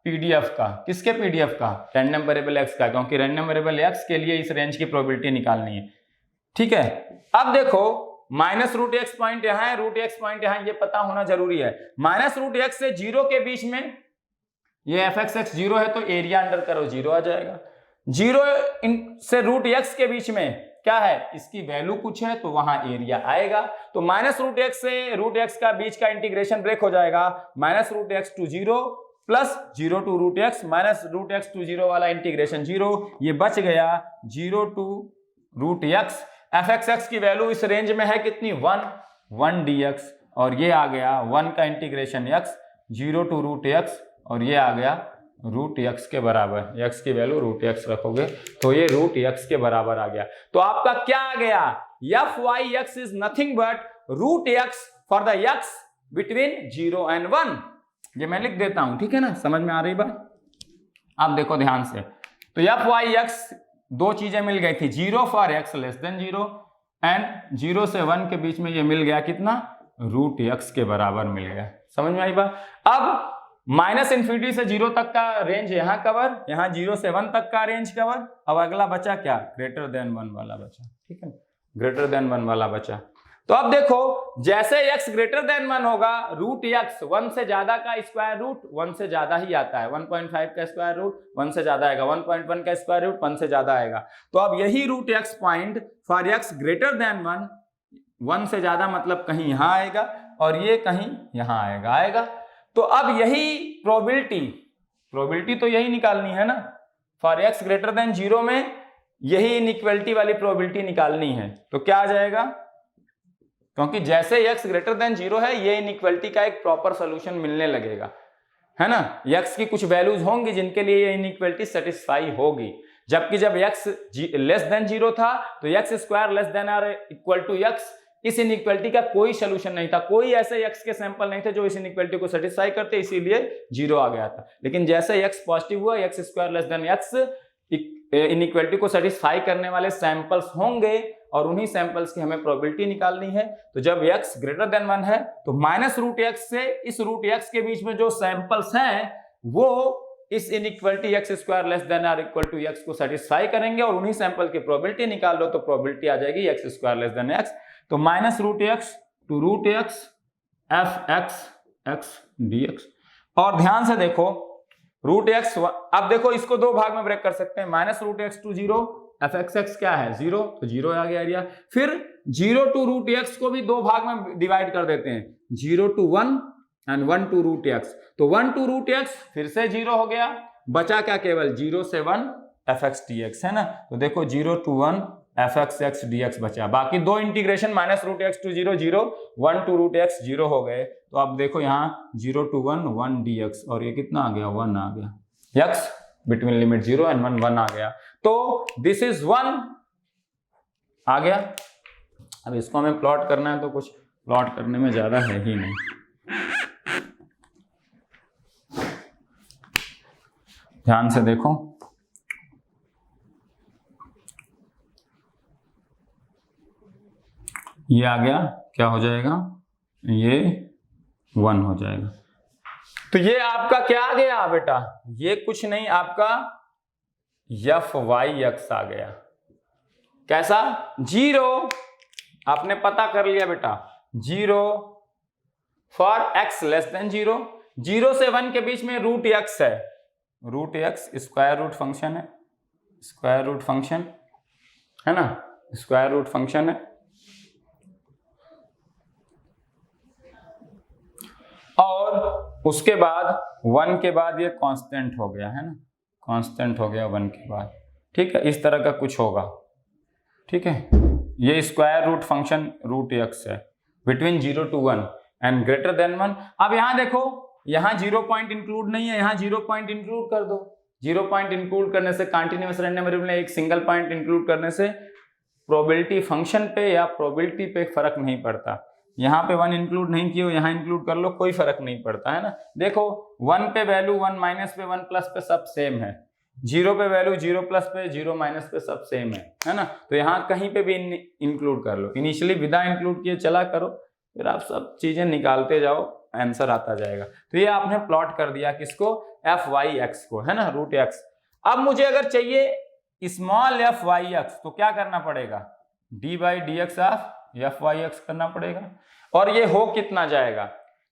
पीडीएफ का, किसके पीडीएफ का, रैंडम वेरिएबल एक्स का, क्योंकि रैंडम वेरिएबल एक्स के लिए इस रेंज की प्रोबेबिलिटी निकालनी है। ठीक है, अब देखो माइनस रूट एक्स पॉइंट यहां है, रूट एक्स पॉइंट यहां, ये पता होना जरूरी है। माइनस रूट एक्स से 0 के बीच में ये एफ एक्स एक्स 0 है तो एरिया अंडर करो 0 आ जाएगा। 0 से रूट एक्स के बीच में क्या है, इसकी वैल्यू कुछ है तो वहां एरिया आएगा। तो माइनस रूट एक्स से रूट एक्स का बीच का इंटीग्रेशन ब्रेक हो जाएगा, minus root x to 0 plus 0 to root x, minus root x to 0 वाला इंटीग्रेशन 0, ये बच गया 0 to root X. F X X की वैल्यू इस रेंज में है कितनी, 1 dx, और ये आ गया 1 का integration x 0 to root X, और ये आ गया रूट एक्स के बराबर। एक्स की वैल्यू रूट एक्स रखोगे तो ये रूट एक्स के बराबर आ गया। तो आपका क्या आ गया, F Y x is nothing but root X for the X between 0 and 1। ये मैं लिख देता हूं, ठीक है ना, समझ में आ रही बात। अब देखो ध्यान से, तो एफ वाई एक्स दो चीजें मिल गई थी, 0 for x less than 0 and 0 से 1 के बीच में ये मिल गया कितना, रूट एक्स के बराबर मिल गया। समझ में आई बात। अब माइनस इन्फिनिटी से 0 तक का रेंज यहाँ कवर, यहाँ 0 से 1 तक का रेंज कवर। अब अगला बचा क्या, ग्रेटर देन 1 वाला बचा, ठीक है, ग्रेटर देन 1 वाला बचा। तो अब देखो जैसे x ग्रेटर देन 1 होगा, रूट एक्स 1 से ज्यादा का स्क्वायर रूट 1 से ज्यादा ही आता है, 1.5 का स्क्वायर रूट 1 से ज्यादा आएगा, 1.1 का स्क्वायर रूट 1 से ज्यादा आएगा। तो अब यही root X point for x greater than 1 से ज्यादा मतलब कहीं यहां आएगा और ये कहीं यहां आएगा। तो अब यही प्रोबेबिलिटी तो यही निकालनी है ना, फॉर x ग्रेटर देन 0 में यही इनइक्वालिटी वाली प्रोबेबिलिटी निकालनी है। तो क्या आ जाएगा, क्योंकि जैसे x ग्रेटर देन 0 है ये इनइक्वालिटी का एक प्रॉपर सोल्यूशन मिलने लगेगा, है ना। x की कुछ वैल्यूज होंगी जिनके लिए ये इनइक्वालिटी सेटिस्फाई होगी, जबकि जब x लेस देन 0 था तो x स्क्वायर लेस देन और इक्वल टू x, इस इनइक्वालिटी का कोई सोल्यूशन नहीं था, कोई ऐसे x के सैंपल नहीं थे जो इस इनइक्वालिटी को सेटिस्फाई करते, इसीलिए 0 आ गया था। लेकिन जैसे x पॉजिटिव हुआ, x square less than x inequality को सेटिस्फाई करने वाले सैंपल्स होंगे और उन्हीं सैंपल्स की हमें प्रोबेबिलिटी निकालनी है। तो जब x ग्रेटर देन 1 है तो माइनस रूट एक्स से इस रूट एक्स के बीच में जो सैंपल्स हैं वो इस inequality x square less than और इक्वल टू x को सेटिस्फाई करेंगे और उन्हीं सैंपल की प्रोबेबिलिटी निकाल लो तो प्रोबेबिलिटी आ जाएगी x square less than x। तो minus root x to root X F X X D X. और ध्यान से देखो रूट एक्स, अब देखो इसको दो भाग में ब्रेक कर सकते हैं, minus root x to 0, F X X क्या है 0, तो 0 आ गया एरिया। फिर 0 टू रूट एक्स को भी दो भाग में डिवाइड कर देते हैं, 0 to 1 and 1 to root x. तो 1 टू रूट एक्स फिर से 0 हो गया, बचा क्या, केवल 0 से 1 एफ एक्स डी एक्स, है ना। तो देखो 0 to 1 F X X D X बचा, बाकी दो integration minus root x to 0 0, 1 to root X 0 हो गए। तो अब देखो यहाँ 0 टू 1 1 डी एक्स, और ये कितना आ गया 1 आ गया, एक्स बिटवीन लिमिट 0 एंड 1 आ गया। तो दिस इज 1 आ गया। अब इसको हमें प्लॉट करना है तो कुछ प्लॉट करने में ज्यादा है ही नहीं। ध्यान से देखो, ये आ गया, क्या हो जाएगा, ये 1 हो जाएगा। तो ये आपका क्या आ गया बेटा, ये कुछ नहीं, आपका एफ वाई एक्स आ गया। कैसा, 0 आपने पता कर लिया बेटा, 0 फॉर एक्स लेस देन 0, 0 से 1 के बीच में रूट एक्स है, root X square root function है, स्क्वायर रूट फंक्शन है ना, स्क्वायर रूट फंक्शन है। और उसके बाद 1 के बाद ये कांस्टेंट हो गया है ना, कांस्टेंट हो गया 1 के बाद, ठीक है, इस तरह का कुछ होगा, ठीक है। ये square root function root x है between 0 to 1 and greater than 1। अब यहाँ देखो, यहाँ 0 पॉइंट इंक्लूड नहीं है, यहाँ 0 पॉइंट इंक्लूड कर दो। 0 पॉइंट इंक्लूड करने से कंटिन्यूअस रैंडम वेरिएबल में एक सिंगल पॉइंट इंक्लूड करने से प्रोबेबिलिटी फंक्शन पे या प्रोबेबिलिटी पे फर्क नहीं पड़ता। यहाँ पे 1 इंक्लूड नहीं किया, यहाँ इंक्लूड कर लो, कोई फर्क नहीं पड़ता है ना। देखो 1 पे वैल्यू 1 माइनस पे 1 प्लस पे सब सेम है, 0 पे वैल्यू 0 प्लस पे 0 माइनस पे सब सेम है ना। तो यहाँ कहीं पे भी इंक्लूड कर लो, इनिशियली विदा इंक्लूड किए चला करो, फिर आप सब चीजें निकालते जाओ, आंसर आता जाएगा। तो ये आपने प्लॉट कर दिया किसको, एफ वाई एक्स को, है ना, रूट एक्स। अब मुझे अगर चाहिए स्मॉल एफ वाई एक्स तो क्या करना पड़ेगा, D by D x of F Y X करना पड़ेगा। और ये हो कितना जाएगा,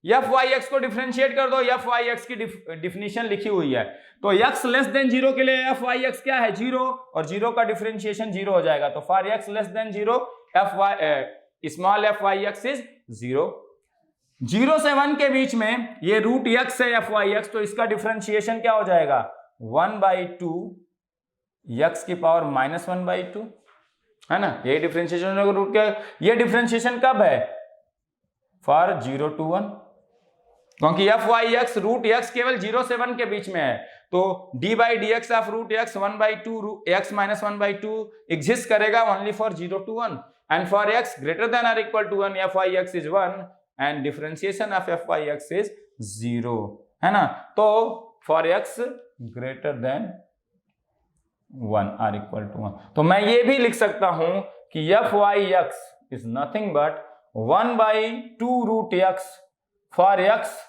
एफ वाई एक्स को डिफरेंशिएट कर दो, एफ वाई एक्स की डिफिनीशन लिखी हुई है, तो एक्स लेस देन 0 के लिए एफ वाई एक्स क्या है, 0, और 0 का डिफरेंशिएशन 0 हो जाएगा। तो for x less than 0 F Y small F Y x is 0। 0 से 1 के बीच में ये रूट एक्स है एफ वाई एक्स, तो इसका डिफरेंशिएशन क्या हो जाएगा, 1/2 एक्स की पावर -1/2, है ना। ये डिफरेंशिएशन रूट क्या, ये डिफरेंशिएशन कब है, फॉर 0 to 1, क्योंकि f Y x root x केवल 0 से 1 के बीच में है, तो d by D x of root x 1/2 x minus 1/2 exist करेगा only for 0 to 1, and for x greater than और equal to 1 F Y x is 1 and differentiation of F Y x is 0, है ना। तो फॉर एक्स ग्रेटर देन 1 और इक्वल टू 1, तो मैं ये भी लिख सकता हूं कि F Y x is nothing but 1/2 root X for X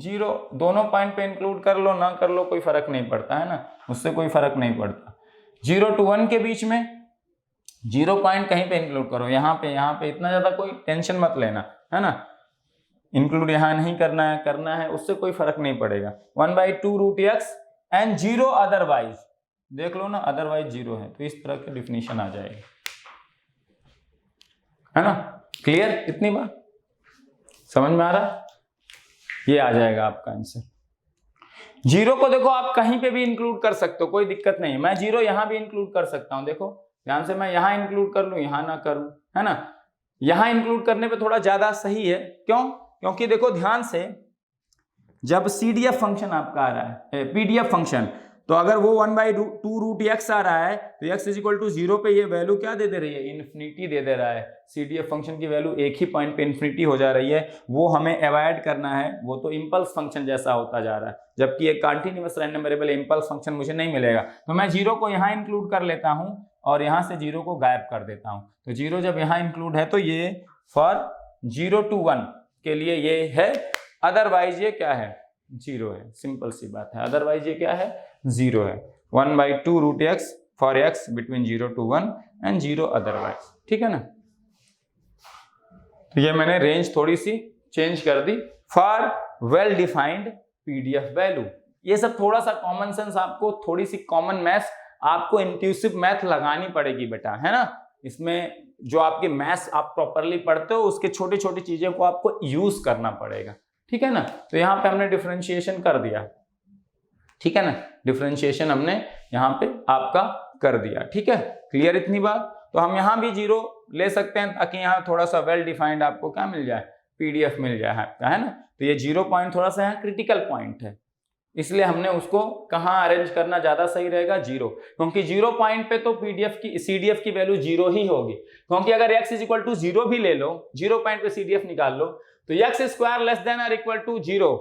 0। दोनों पॉइंट पे इंक्लूड कर लो ना कर लो कोई फर्क नहीं पड़ता, है ना, उससे कोई फर्क नहीं पड़ता। 0 to 1 के बीच में 0 पॉइंट कहीं पे इंक्लूड करो, यहाँ पे इतना ज्यादा कोई टेंशन मत लेना, है ना, इंक्लूड यहाँ नहीं करना है उससे कोई फर्क नहीं पड़ेगा। 1/2 रूट एक्स एंड 0 अदरवाइज, देख लो ना, अदरवाइज 0 है, तो इस तरह की डिफिनीशन आ जाएगी, है ना। क्लियर, इतनी बात समझ में आ रहा, ये आ जाएगा आपका आंसर। 0 को देखो आप कहीं पे भी इंक्लूड कर सकते हो, कोई दिक्कत नहीं, मैं 0 यहां भी इंक्लूड कर सकता हूं, देखो ध्यान से, मैं यहां इंक्लूड कर लूं यहां ना करूं, है ना। यहां इंक्लूड करने पे थोड़ा ज्यादा सही है, क्यों, क्योंकि देखो ध्यान से, जब CDF फंक्शन आपका आ रहा है, PDF फंक्शन, तो अगर वो 1/2 रूट एक्स आ रहा है तो x इज इक्वल टू 0 पे ये वैल्यू क्या दे रही है, इन्फिनिटी दे रहा है। CDF फंक्शन की वैल्यू एक ही पॉइंट पे इन्फिनिटी हो जा रही है, वो हमें अवॉइड करना है, वो तो इम्पल्स फंक्शन जैसा होता जा रहा है, जबकि एक continuous random variable impulse function मुझे नहीं मिलेगा। तो मैं 0 को यहाँ इंक्लूड कर लेता हूँ और यहाँ से 0 को गायब कर देता हूँ। तो 0 जब यहाँ इंक्लूड है तो ये फॉर 0 to 1 के लिए ये है, अदरवाइज ये क्या है, 0 है, सिंपल सी बात है, अदरवाइज ये क्या है, 0 है। 1/2 root X for X between 0 to 1 and 0 otherwise, ठीक है ना। तो ये मैंने रेंज थोड़ी सी चेंज कर दी for well defined PDF value. ये सब थोड़ा सा कॉमन सेंस, आपको थोड़ी सी कॉमन मैथ्स, आपको इंट्यूसिव मैथ लगानी पड़ेगी बेटा, है ना। इसमें जो आपके मैथ्स आप प्रॉपरली पढ़ते हो उसके छोटी छोटी चीजों को आपको यूज करना पड़ेगा, ठीक है ना। तो यहाँ पे हमने डिफरेंशिएशन कर दिया, ठीक है ना, डिफरेंशिएशन हमने यहाँ पे आपका कर दिया, ठीक है, क्लियर इतनी बात। तो हम यहाँ भी 0 ले सकते हैं ताकि यहाँ थोड़ा सा वेल डिफाइंड आपको क्या मिल जाए, PDF मिल जाए आपका, है ना। तो ये 0 पॉइंट थोड़ा सा यहाँ क्रिटिकल पॉइंट है, इसलिए हमने उसको कहाँ अरेंज करना ज्यादा सही रहेगा, 0, क्योंकि 0 पॉइंट पे तो CDF की वैल्यू 0 ही होगी, क्योंकि अगर x इज इक्वल टू 0 भी ले लो, 0 पॉइंट पे CDF निकाल लो, तो x स्क्वायर लेस देन और इक्वल टू 0,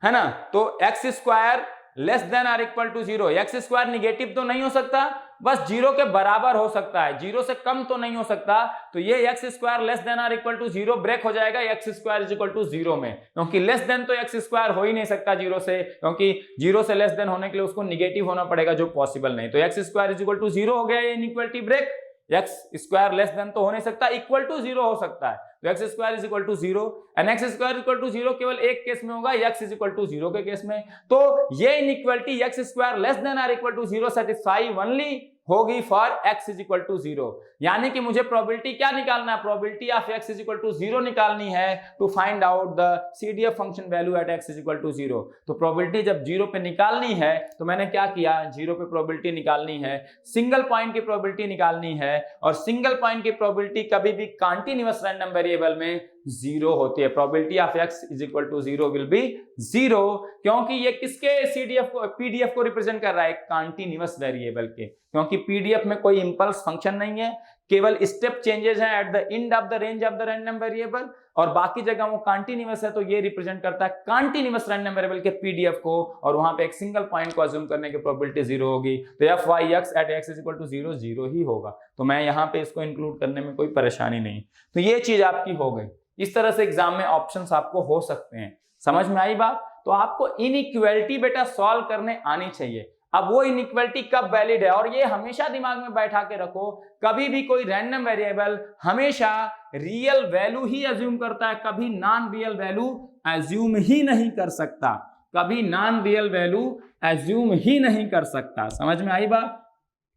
है ना। तो x स्क्वायर लेस देन और equal to 0, x square negative तो नहीं हो सकता, बस 0 के बराबर हो सकता है, 0 से कम तो नहीं हो सकता। तो ये x स्क्वायर लेस देन और इक्वल टू 0 ब्रेक हो जाएगा x square is equal to 0 में, क्योंकि लेस देन तो x स्क्वायर हो ही नहीं सकता 0 से, क्योंकि 0 से लेस देन होने के लिए उसको निगेटिव होना पड़ेगा, जो पॉसिबल नहीं। तो x square is equal to 0 हो गया, ये inequality break. x square less than तो हो नहीं सकता, इक्वल टू 0 हो सकता है, तो x square is equal to 0 and x square equal to 0 केवल एक केस में होगा, x इज इक्वल टू 0 के केस में। तो ये inequality x square less than और इक्वल टू 0 सेटिस्फाई ओनली होगी for x is equal to 0। यानी कि मुझे प्रोबेबिलिटी क्या निकालना है, probability of x is equal to 0 निकालनी है to find out the CDF function value at x is equal to 0। तो प्रोबेबिलिटी जब 0 पे निकालनी है तो मैंने क्या किया, 0 पे प्रोबेबिलिटी निकालनी है, सिंगल पॉइंट की प्रोबेबिलिटी निकालनी है, और सिंगल पॉइंट की प्रोबेबिलिटी कभी भी कंटीन्यूअस रैंडम वेरिएबल में 0 होती है। Probability of x is equal to 0 will be 0, क्योंकि ये किसके CDF को PDF को रिप्रेजेंट कर रहा है, कंटीन्यूअस वेरिएबल के, क्योंकि PDF में कोई इंपल्स फंक्शन नहीं है, केवल स्टेप चेंजेस हैं at the end of the range of the random variable, और बाकी जगह वो कंटीन्यूअस है, तो ये रिप्रेजेंट करता है कंटीन्यूअस रैंडम वेरिएबल के PDF को, और वहां पे एक सिंगल पॉइंट को अज्यूम करने की प्रोबेबिलिटी 0 होगी, तो fy(x) at x is equal to 0 0 ही होगा। तो मैं यहाँ पे इसको इंक्लूड करने में कोई परेशानी नहीं। तो ये चीज आपकी हो गई। इस तरह से एग्जाम में ऑप्शंस आपको हो सकते हैं। समझ में आई बात? तो आपको इनइक्वालिटी बेटा सॉल्व करने आनी चाहिए। अब वो इनइक्वालिटी कब वैलिड है, और ये हमेशा दिमाग में बैठा के रखो, कभी भी कोई रैंडम वेरिएबल हमेशा रियल वैल्यू ही अज्यूम करता है, कभी नॉन रियल वैल्यू अज्यूम ही नहीं कर सकता, कभी नॉन रियल वैल्यू अज्यूम ही नहीं कर सकता। समझ में आई बात?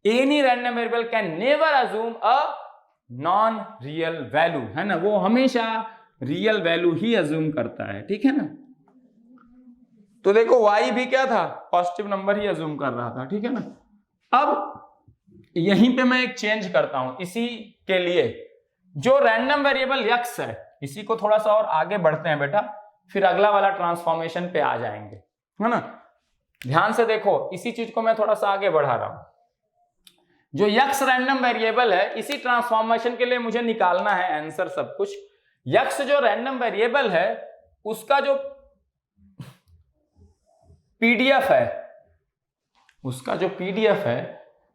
Any random variable can never assume a non real value, है ना, वो हमेशा रियल वैल्यू ही अज्यूम करता है, ठीक है ना। तो देखो y भी क्या था, पॉजिटिव नंबर ही अज्यूम कर रहा था, ठीक है ना। अब यहीं पे मैं एक चेंज करता हूं इसी के लिए, जो रैंडम वेरिएबल x है, इसी को थोड़ा सा और आगे बढ़ते हैं बेटा, फिर अगला वाला ट्रांसफॉर्मेशन पे आ जाएंगे, है ना। ध्यान से देखो, इसी चीज को मैं थोड़ा सा आगे बढ़ा रहा हूं। जो x रैंडम वेरिएबल है, इसी ट्रांसफॉर्मेशन के लिए मुझे निकालना है आंसर सब कुछ। x जो रैंडम वेरिएबल है, उसका जो PDF है, उसका जो PDF है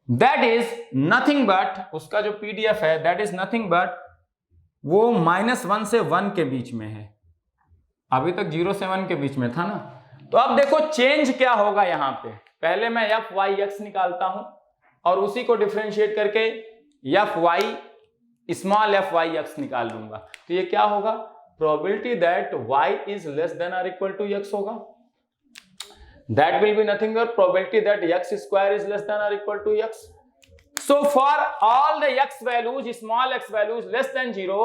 दैट इज नथिंग बट, उसका जो PDF है दैट इज नथिंग बट, वो -1 से 1 के बीच में है। अभी तक 0 से 1 के बीच में था ना। तो अब देखो चेंज क्या होगा यहां पे। पहले मैं fy(x) निकालता हूं और उसी को डिफरेंशिएट करके स्मॉल fy(x) निकाल लूंगा। तो ये क्या होगा, probability that y is less than और इक्वल टू x होगा। That will be nothing but probability that x square is less than or equal to x. So for all the x values, small x values less than 0,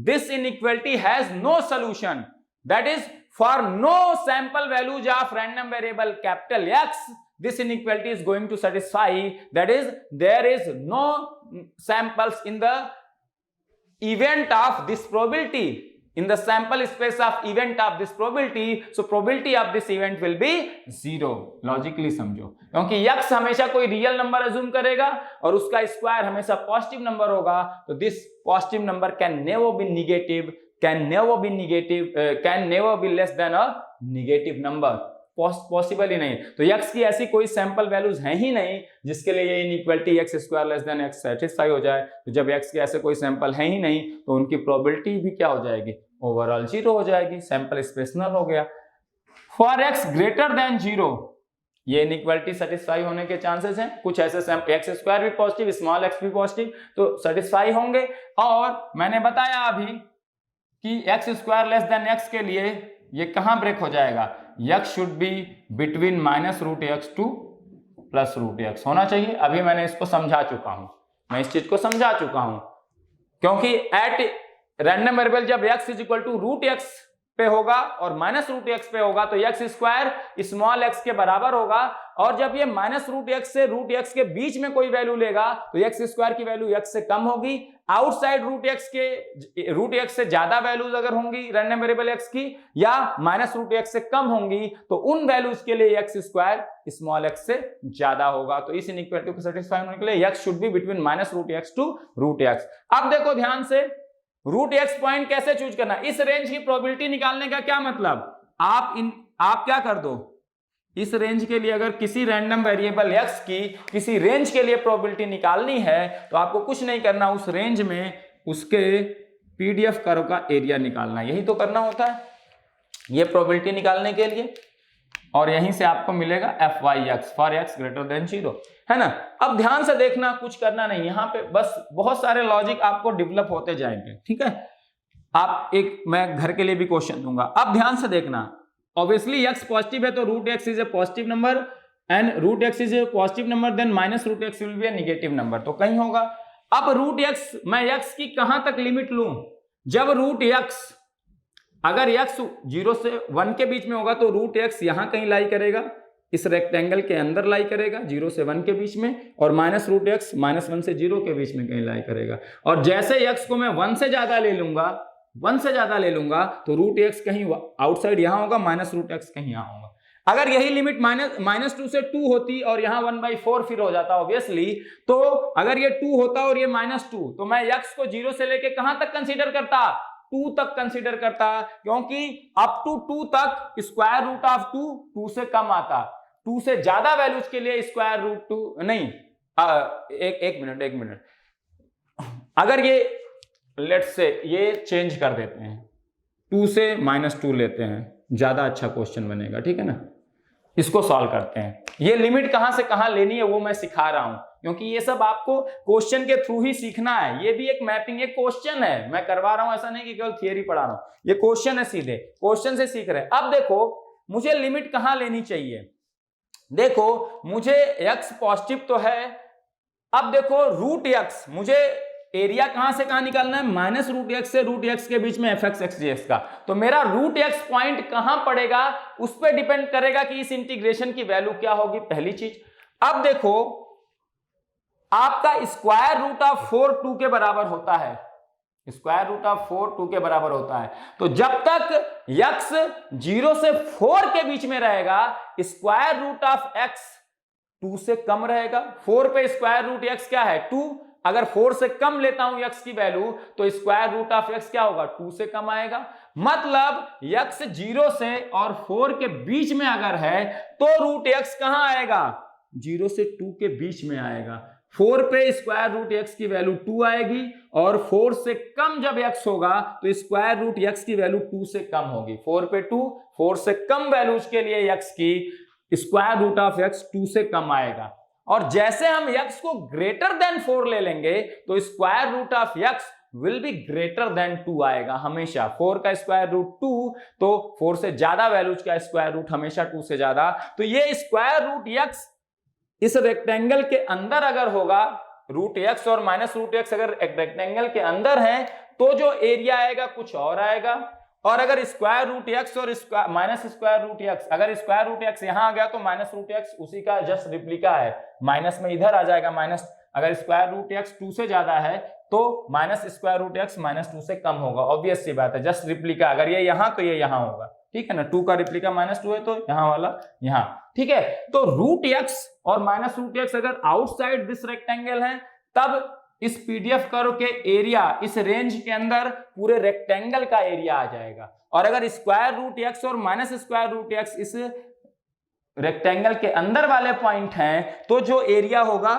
this inequality has no solution. That is, for no sample values of random variable capital X, this inequality is going to satisfy. That is, there is no samples in the event of this probability, in the sample space of event of this probability, so probability of this event will be 0. Logically समझो, क्योंकि x हमेशा कोई रियल नंबर अज्यूम करेगा और उसका स्क्वायर हमेशा पॉजिटिव नंबर होगा, तो this positive number can never be negative, can never be less than a negative number, possible ही नहीं। तो x की ऐसी कोई सैंपल वैल्यूज हैं ही नहीं जिसके लिए ये inequality x square less than x satisfy हो जाए। तो जब x के ऐसे कोई सैंपल है ही नहीं, तो उनकी प्रोबेबिलिटी भी क्या हो जाएगी, ओवरऑल 0 हो जाएगी, सैंपल स्पेस नल हो गया। फॉर x ग्रेटर देन 0, ये इनइक्वालिटी सेटिस्फाई होने के चांसेस हैं। कुछ ऐसे सैंपल x स्क्वायर भी पॉजिटिव, स्मॉल x भी पॉजिटिव, तो सेटिस्फाई होंगे। और मैंने बताया अभी कि x square less than x के लिए ये कहां ब्रेक हो जाएगा, x should be between -√x to +√x होना चाहिए। अभी मैंने इसको समझा चुका हूं, मैं इस चीज को समझा चुका हूं, क्योंकि एट रैंडम वेरिएबल जब x is equal to √x पे होगा और -√x पे होगा, तो x स्क्वायर स्मॉल x के बराबर होगा, और जब ये -√x से √x के बीच में कोई वैल्यू लेगा तो x स्क्वायर की वैल्यू x से कम होगी। आउटसाइड √x से ज्यादा वैल्यूज अगर होंगी रैंडम वेरिएबल x की, या -√x से कम होंगी, तो उन वैल्यूज के लिए x स्क्वायर स्मॉल x से ज्यादा होगा। तो इस इनइक्वालिटी को सेटिस्फाई होने के लिए x should be between -√x to √x। अब देखो ध्यान से, √x पॉइंट कैसे चूज करना, इस रेंज की प्रोबेबिलिटी निकालने का क्या मतलब, आप क्या कर दो, इस रेंज के लिए अगर किसी रैंडम वेरिएबल x की किसी रेंज के लिए प्रोबेबिलिटी निकालनी है, तो आपको कुछ नहीं करना, उस रेंज में उसके PDF कर्व का एरिया निकालना, यही तो करना होता है ये प्रोबेबिलिटी निकालने के लिए, और यहीं से आपको मिलेगा fy(x) for x greater then 0, है ना। अब ध्यान से देखना, कुछ करना नहीं, यहाँ पे बस बहुत सारे लॉजिक आपको डेवलप होते जाएंगे, ठीक है। आप मैं घर के लिए भी क्वेश्चन दूंगा। अब ध्यान से देखना, ऑब्वियसली x पॉजिटिव है तो √x is a positive number, and root x is a positive number then minus root x will be a negative number, तो कहीं होगा। अब रूट एक्स, मैं एक्स की कहां तक लिमिट लूं? जब रूट एक्स, अगर एक्स 0 से 1 के बीच में होगा तो रूट एक्स यहां कहीं लाई करेगा, इस रेक्टेंगल के अंदर लाई करेगा 0 से 1 के बीच में, और माइनस रूट एक्स -1 से 0 के बीच में कहीं लाई करेगा। और जैसे एक्स को मैं 1 से ज्यादा ले लूंगा, 1 से ज्यादा ले लूंगा तो रूट एक्स कहीं आउटसाइड यहां होगा, माइनस रूट एक्स कहीं यहां होगा। अगर यही लिमिट -2 से 2 होती और यहां 1/4 फिर हो जाता ऑब्वियसली, तो अगर ये 2 होता और ये -2, तो मैं एक्स को 0 से लेके कहां तक कंसीडर करता? 2 तक कंसीडर करता, क्योंकि अप टू 2 तक स्क्वायर रूट ऑफ 2 से कम आता। 2 से ज्यादा वैल्यूज के लिए स्क्वायर रूट 2 नहीं, एक मिनट, अगर ये लेट्स से ये चेंज कर देते हैं, 2 से -2 लेते हैं, ज्यादा अच्छा क्वेश्चन बनेगा, ठीक है ना। इसको सॉल्व करते हैं। ये लिमिट कहां से कहां लेनी है वो मैं सिखा रहा हूं, क्योंकि ये सब आपको क्वेश्चन के थ्रू ही सीखना है। ये भी एक मैपिंग, एक क्वेश्चन है, मैं करवा रहा हूं, ऐसा नहीं कि केवल थियरी पढ़ा रहा हूं, ये क्वेश्चन है, सीधे क्वेश्चन से सीख रहे हैं। अब देखो मुझे लिमिट कहां लेनी चाहिए, देखो मुझे x पॉजिटिव तो है, अब देखो रूट x, मुझे एरिया कहां से कहां निकालना है? माइनस रूट एक्स से रूट एक्स के बीच में fx xdx का। तो मेरा रूट एक्स पॉइंट कहां पड़ेगा उस पर डिपेंड करेगा कि इस इंटीग्रेशन की वैल्यू क्या होगी, पहली चीज। अब देखो आपका स्क्वायर रूट ऑफ 4 2 के बराबर होता है, स्क्वायर रूट ऑफ 4 2 के बराबर होता है। तो जब तक x 0 से 4 के बीच में रहेगा, स्क्वायर रूट ऑफ x 2 से कम रहेगा। 4 पे स्क्वायर रूट x क्या है? 2। अगर 4 से कम लेता हूं x की वैल्यू तो स्क्वायर रूट ऑफ x क्या होगा? 2 से कम आएगा। मतलब x 0 से और 4 के बीच में अगर है तो रूट x कहां आएगा? 0 से 2 के बीच में आएगा। 4 पे स्क्वायर रूट x की वैल्यू 2 आएगी, और 4 से कम जब x होगा तो स्क्वायर रूट x की वैल्यू 2 से कम होगी। 4 पे 2, 4 से कम वैल्यूज के लिए x की स्क्वायर रूट ऑफ x 2 से कम आएगा। और जैसे हम x को ग्रेटर देन 4 ले लेंगे तो square root of x will be greater than 2 आएगा हमेशा। 4 का स्क्वायर रूट 2, तो 4 से ज्यादा वैल्यूज का स्क्वायर रूट हमेशा 2 से ज्यादा। तो ये स्क्वायर रूट x इस रेक्टेंगल के अंदर अगर होगा, रूट x और माइनस रूट x अगर एक रेक्टेंगल के अंदर है तो जो एरिया आएगा कुछ और आएगा। और अगर स्क्वायर रूट x और माइनस स्क्वायर रूट x, अगर स्क्वायर रूट x यहां आ गया तो माइनस रूट x उसी का जस्ट रिप्लिका है, माइनस में इधर आ जाएगा माइनस। अगर स्क्वायर रूट x 2 से ज्यादा है तो माइनस स्क्वायर रूट x -2 से कम होगा, ऑब्वियस सी बात है, जस्ट रिप्लिका। अगर ये यहां तो ये यहां होगा, ठीक है ना। 2 का रिप्लिका -2 है तो यहां वाला यहां, ठीक है। तो रूट x और माइनस रूट x अगर आउटसाइड दिस रेक्टेंगल है, तब इस पीडीएफ कर्व के एरिया इस रेंज के अंदर पूरे रेक्टेंगल का एरिया आ जाएगा। और अगर स्क्वायर रूट x और माइनस स्क्वायर रूट x इस रेक्टेंगल के अंदर वाले पॉइंट हैं तो जो एरिया होगा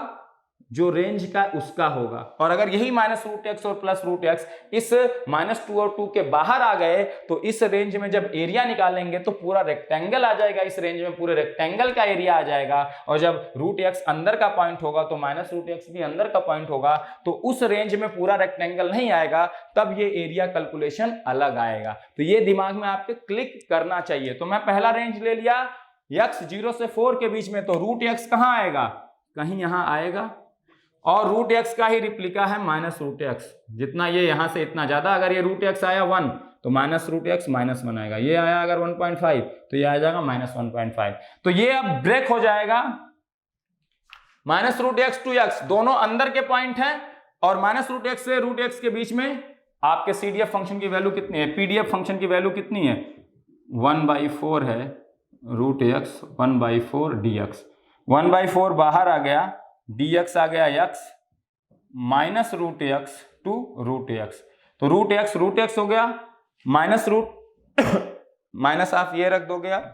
जो रेंज का उसका होगा। और अगर यही माइनस रूट एक्स और प्लस रूट एक्स इस -2 और 2 के बाहर आ गए तो इस रेंज में जब एरिया निकालेंगे तो पूरा रेक्टेंगल आ जाएगा, इस रेंज में पूरे रेक्टेंगल का एरिया आ जाएगा। और जब रूट एक्स अंदर का पॉइंट होगा तो माइनस रूट एक्स भी अंदर का पॉइंट होगा, तो उस रेंज में पूरा रेक्टेंगल नहीं आएगा, तब ये एरिया कैलकुलेशन अलग आएगा। तो ये दिमाग में आपके क्लिक करना चाहिए। तो मैं पहला रेंज ले लिया x 0 से 4 के बीच में, तो रूट एक्स कहां आएगा? कहीं यहां आएगा। और रूट एक्स का ही रिप्लिका है माइनस रूट एक्स, जितना ये यहां से इतना ज्यादा। अगर ये रूट एक्स आया 1 तो माइनस रूट एक्स -1 आएगा। ये आया अगर 1.5 तो ये आ जाएगा -1.5। तो ये अब ब्रेक हो जाएगा। Minus root x to x दोनों अंदर के पॉइंट हैं, और माइनस रूट एक्स से रूट एक्स के बीच में आपके सीडीएफ फंक्शन की वैल्यू कितनी है? पीडीएफ फंक्शन की वैल्यू कितनी है? 1/4 है रूट एक्स 1/4 dx। 1/4 बाहर आ गया, dx आ गया x minus root x to root x. तो रूट एक्स हो गया, माइनस रूट माइनस आप ये रख दोगे आप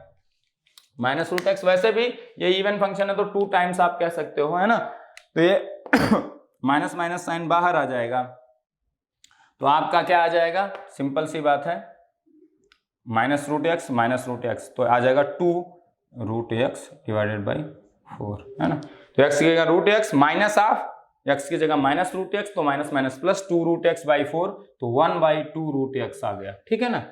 माइनस रूट एक्स। वैसे भी ये इवन फंक्शन है तो 2 टाइम्स आप कह सकते हो, है ना। तो ये माइनस माइनस साइन बाहर आ जाएगा, तो आपका क्या आ जाएगा? सिंपल सी बात है, माइनस रूट एक्स तो आ जाएगा 2 रूट एक्स डिवाइडेड बाई 4, है ना। तो x की जगह root x minus of x की जगह माइनस रूट एक्स, तो minus minus plus 2 root x by 4, तो 1/2 रूट एक्स आ गया, ठीक है ना।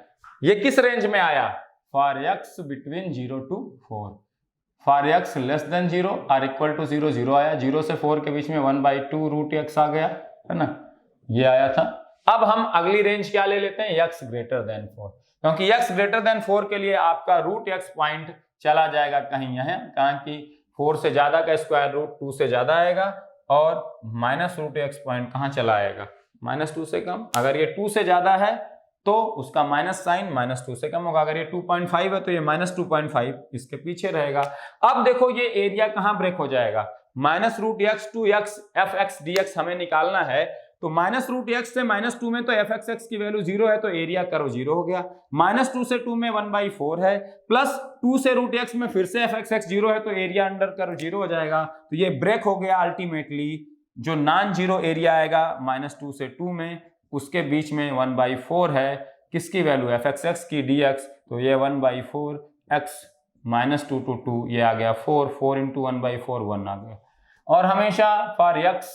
ये किस रेंज में आया? For x between 0 to 4। For x less than 0 or equal to 0, 0 आया, 0 से 4 के बीच में 1/2 रूट एक्स आ गया, है ना, ये आया था। अब हम अगली रेंज क्या ले लेते हैं, x ग्रेटर देन 4, क्योंकि x ग्रेटर देन 4 के लिए आपका रूट x पॉइंट चला जाएगा कहीं यहाँ, कहाँ की 4 से ज्यादा का स्क्वायर रूट 2 से ज्यादा आएगा, और माइनस रूट x पॉइंट कहाँ चला आएगा, -2 से कम। अगर ये 2 से ज्यादा है तो उसका माइनस साइन -2 से कम होगा, अगर ये 2.5 है तो ये -2.5 इसके पीछे रहेगा। अब देखो ये एरिया कहाँ ब्रेक हो जाएगा, -√x to x fx dx हमें निकालना है, तो -√x से -2 में तो fxx की वैल्यू 0 है, तो एरिया करो 0 हो गया। -2 से 2 में 1/4 है, प्लस 2 से √x में फिर से fxx 0 है, तो एरिया अंडर करो 0 हो जाएगा। तो ये ब्रेक हो गया अल्टीमेटली, जो नॉन जीरो एरिया आएगा -2 से 2 में, उसके बीच में 1/4 है, किसकी वैल्यू fxx की dx, तो ये 1/4 x -2 to 2 ये आ गया 4, 4 into 1/4 1 आ गया। और हमेशा for x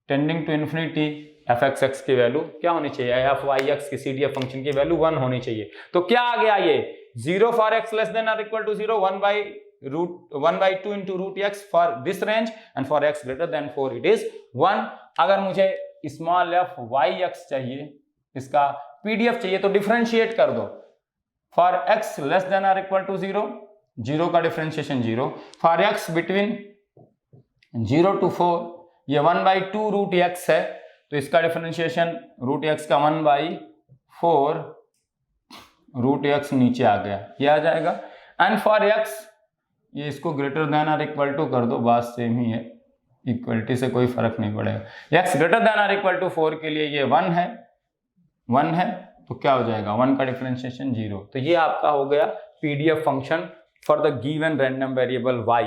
tending to infinity fxx की वैल्यू क्या होनी चाहिए, fyx की CDF फंक्शन की वैल्यू 1 होनी चाहिए। तो क्या आ गया ये 0 फॉर x लेस देन और equal to 0, 1/2 into root x for this range, and for x greater than 4 it is 1। अगर मुझे स्मॉल f yx चाहिए, इसका PDF चाहिए, तो डिफरेंशिएट कर दो, फॉर x लेस देन और इक्वल टू 0, 0 का differentiation 0, for x between 0 to 4 ये 1/2 रूट x है, तो इसका डिफरेंशिएशन रूट x का 1/4 रूट x नीचे आ गया, ये आ जाएगा। एंड फॉर x ये इसको ग्रेटर देन और इक्वल टू कर दो, बात सेम ही है, इक्वलिटी से कोई फर्क नहीं पड़ेगा। x ग्रेटर देन और इक्वल टू 4 के लिए ये 1 है, तो क्या हो जाएगा 1 का डिफरेंशिएशन 0। तो ये आपका हो गया PDF function for the given random variable y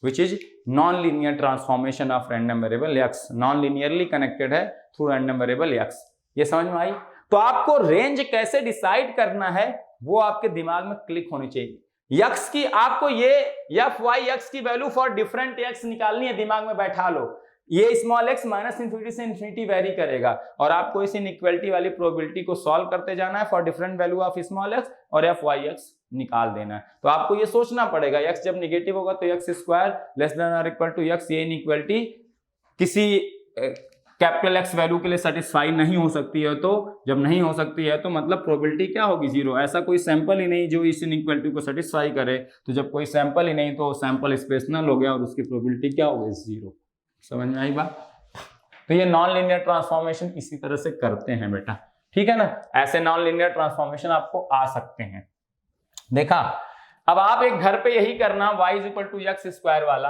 which is non-linear transformation of random variable x, non-linearly connected है through random variable x। ये समझ में आई? तो आपको रेंज कैसे डिसाइड करना है वो आपके दिमाग में क्लिक होनी चाहिए। x की आपको ये fy(x) की वैल्यू फॉर डिफरेंट x निकालनी है, दिमाग में बैठा लो। ये स्मॉल x -इन्फिनिटी से इन्फिनिटी वेरी करेगा, और आपको इस इनइक्वालिटी वाली प्रोबेबिलिटी को सॉल्व करते जाना है for different value of small x, और fyx निकाल देना है। तो आपको ये सोचना पड़ेगा x जब निगेटिव होगा तो x² लेस देन और इक्वल टू x, ये इनइक्वालिटी किसी कैपिटल X वैल्यू के लिए सेटिस्फाई नहीं हो सकती है, तो जब नहीं हो सकती है तो मतलब प्रोबेबिलिटी क्या होगी 0। ऐसा कोई सैंपल ही नहीं जो इस इनइक्वालिटी को सेटिस्फाई करे, तो जब कोई सैंपल ही नहीं तो सैंपल स्पेस नल हो गया और उसकी प्रोबेबिलिटी क्या होगी 0। समझ में आई बात? तो ये नॉन लीनियर ट्रांसफॉर्मेशन इसी तरह से करते हैं बेटा, ठीक है ना। ऐसे नॉन लीनियर ट्रांसफॉर्मेशन आपको आ सकते हैं। देखा, अब आप एक घर पे यही करना y = x² वाला,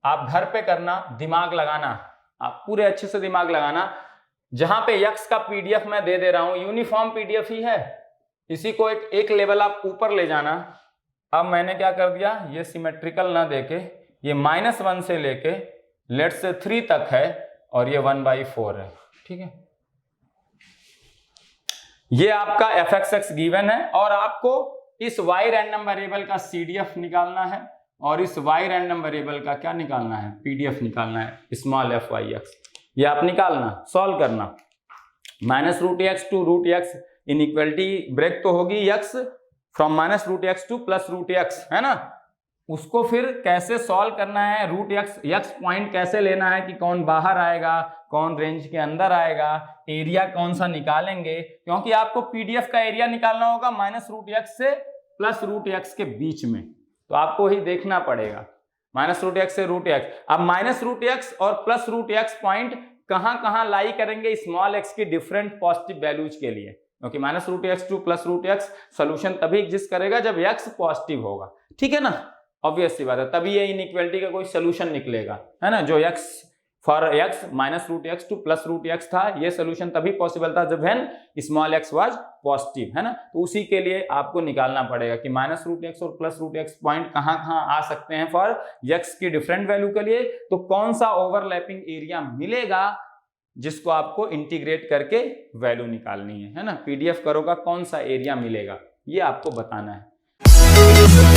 आप घर पे करना, दिमाग लगाना, आप पूरे अच्छे से दिमाग लगाना। जहां पे x का PDF मैं दे रहा हूं, यूनिफॉर्म PDF ही है, इसी को एक लेवल आप ऊपर ले जाना। अब मैंने क्या कर दिया, ये सिमेट्रिकल ना देके ये -1 से लेके लेट से 3 तक है, और ये 1/4 है, ठीक है। ये आपका fxx गिवन है, और आपको इस y रैंडम वेरिएबल का CDF निकालना है, और इस y रैंडम वेरिएबल का क्या निकालना है, PDF निकालना है, स्मॉल fyx। ये आप निकालना, सॉल्व करना। -√x to √x inequality break तो होगी x from -√x to +√x, है ना। उसको फिर कैसे सॉल्व करना है, √x पॉइंट कैसे लेना है कि कौन बाहर आएगा, कौन रेंज के अंदर आएगा, एरिया कौन सा निकालेंगे, क्योंकि आपको PDF का एरिया निकालना होगा -√x से +√x के बीच में, तो आपको ही देखना पड़ेगा -√x से √x। अब -√x और +√x पॉइंट कहां लाई करेंगे स्मॉल x की डिफरेंट पॉजिटिव वैल्यूज के लिए, क्योंकि -√x to +√x सोल्यूशन तभी एग्जिस्ट करेगा जब x पॉजिटिव होगा, ठीक है ना। ऑब्वियस सी बात है, तभी ये इनइक्वालिटी का कोई सोल्यूशन निकलेगा, है ना। जो x for x -√x to +√x था, ये सोल्यूशन तभी पॉसिबल था जब स्मॉल x वाज पॉजिटिव, है ना। तो उसी के लिए आपको निकालना पड़ेगा कि -√x और +√x पॉइंट कहां आ सकते हैं फॉर x की डिफरेंट वैल्यू के लिए, तो कौन सा ओवरलैपिंग एरिया मिलेगा जिसको आपको इंटीग्रेट करके वैल्यू निकालनी है ना। PDF करोगा कौन सा एरिया मिलेगा, ये आपको बताना है।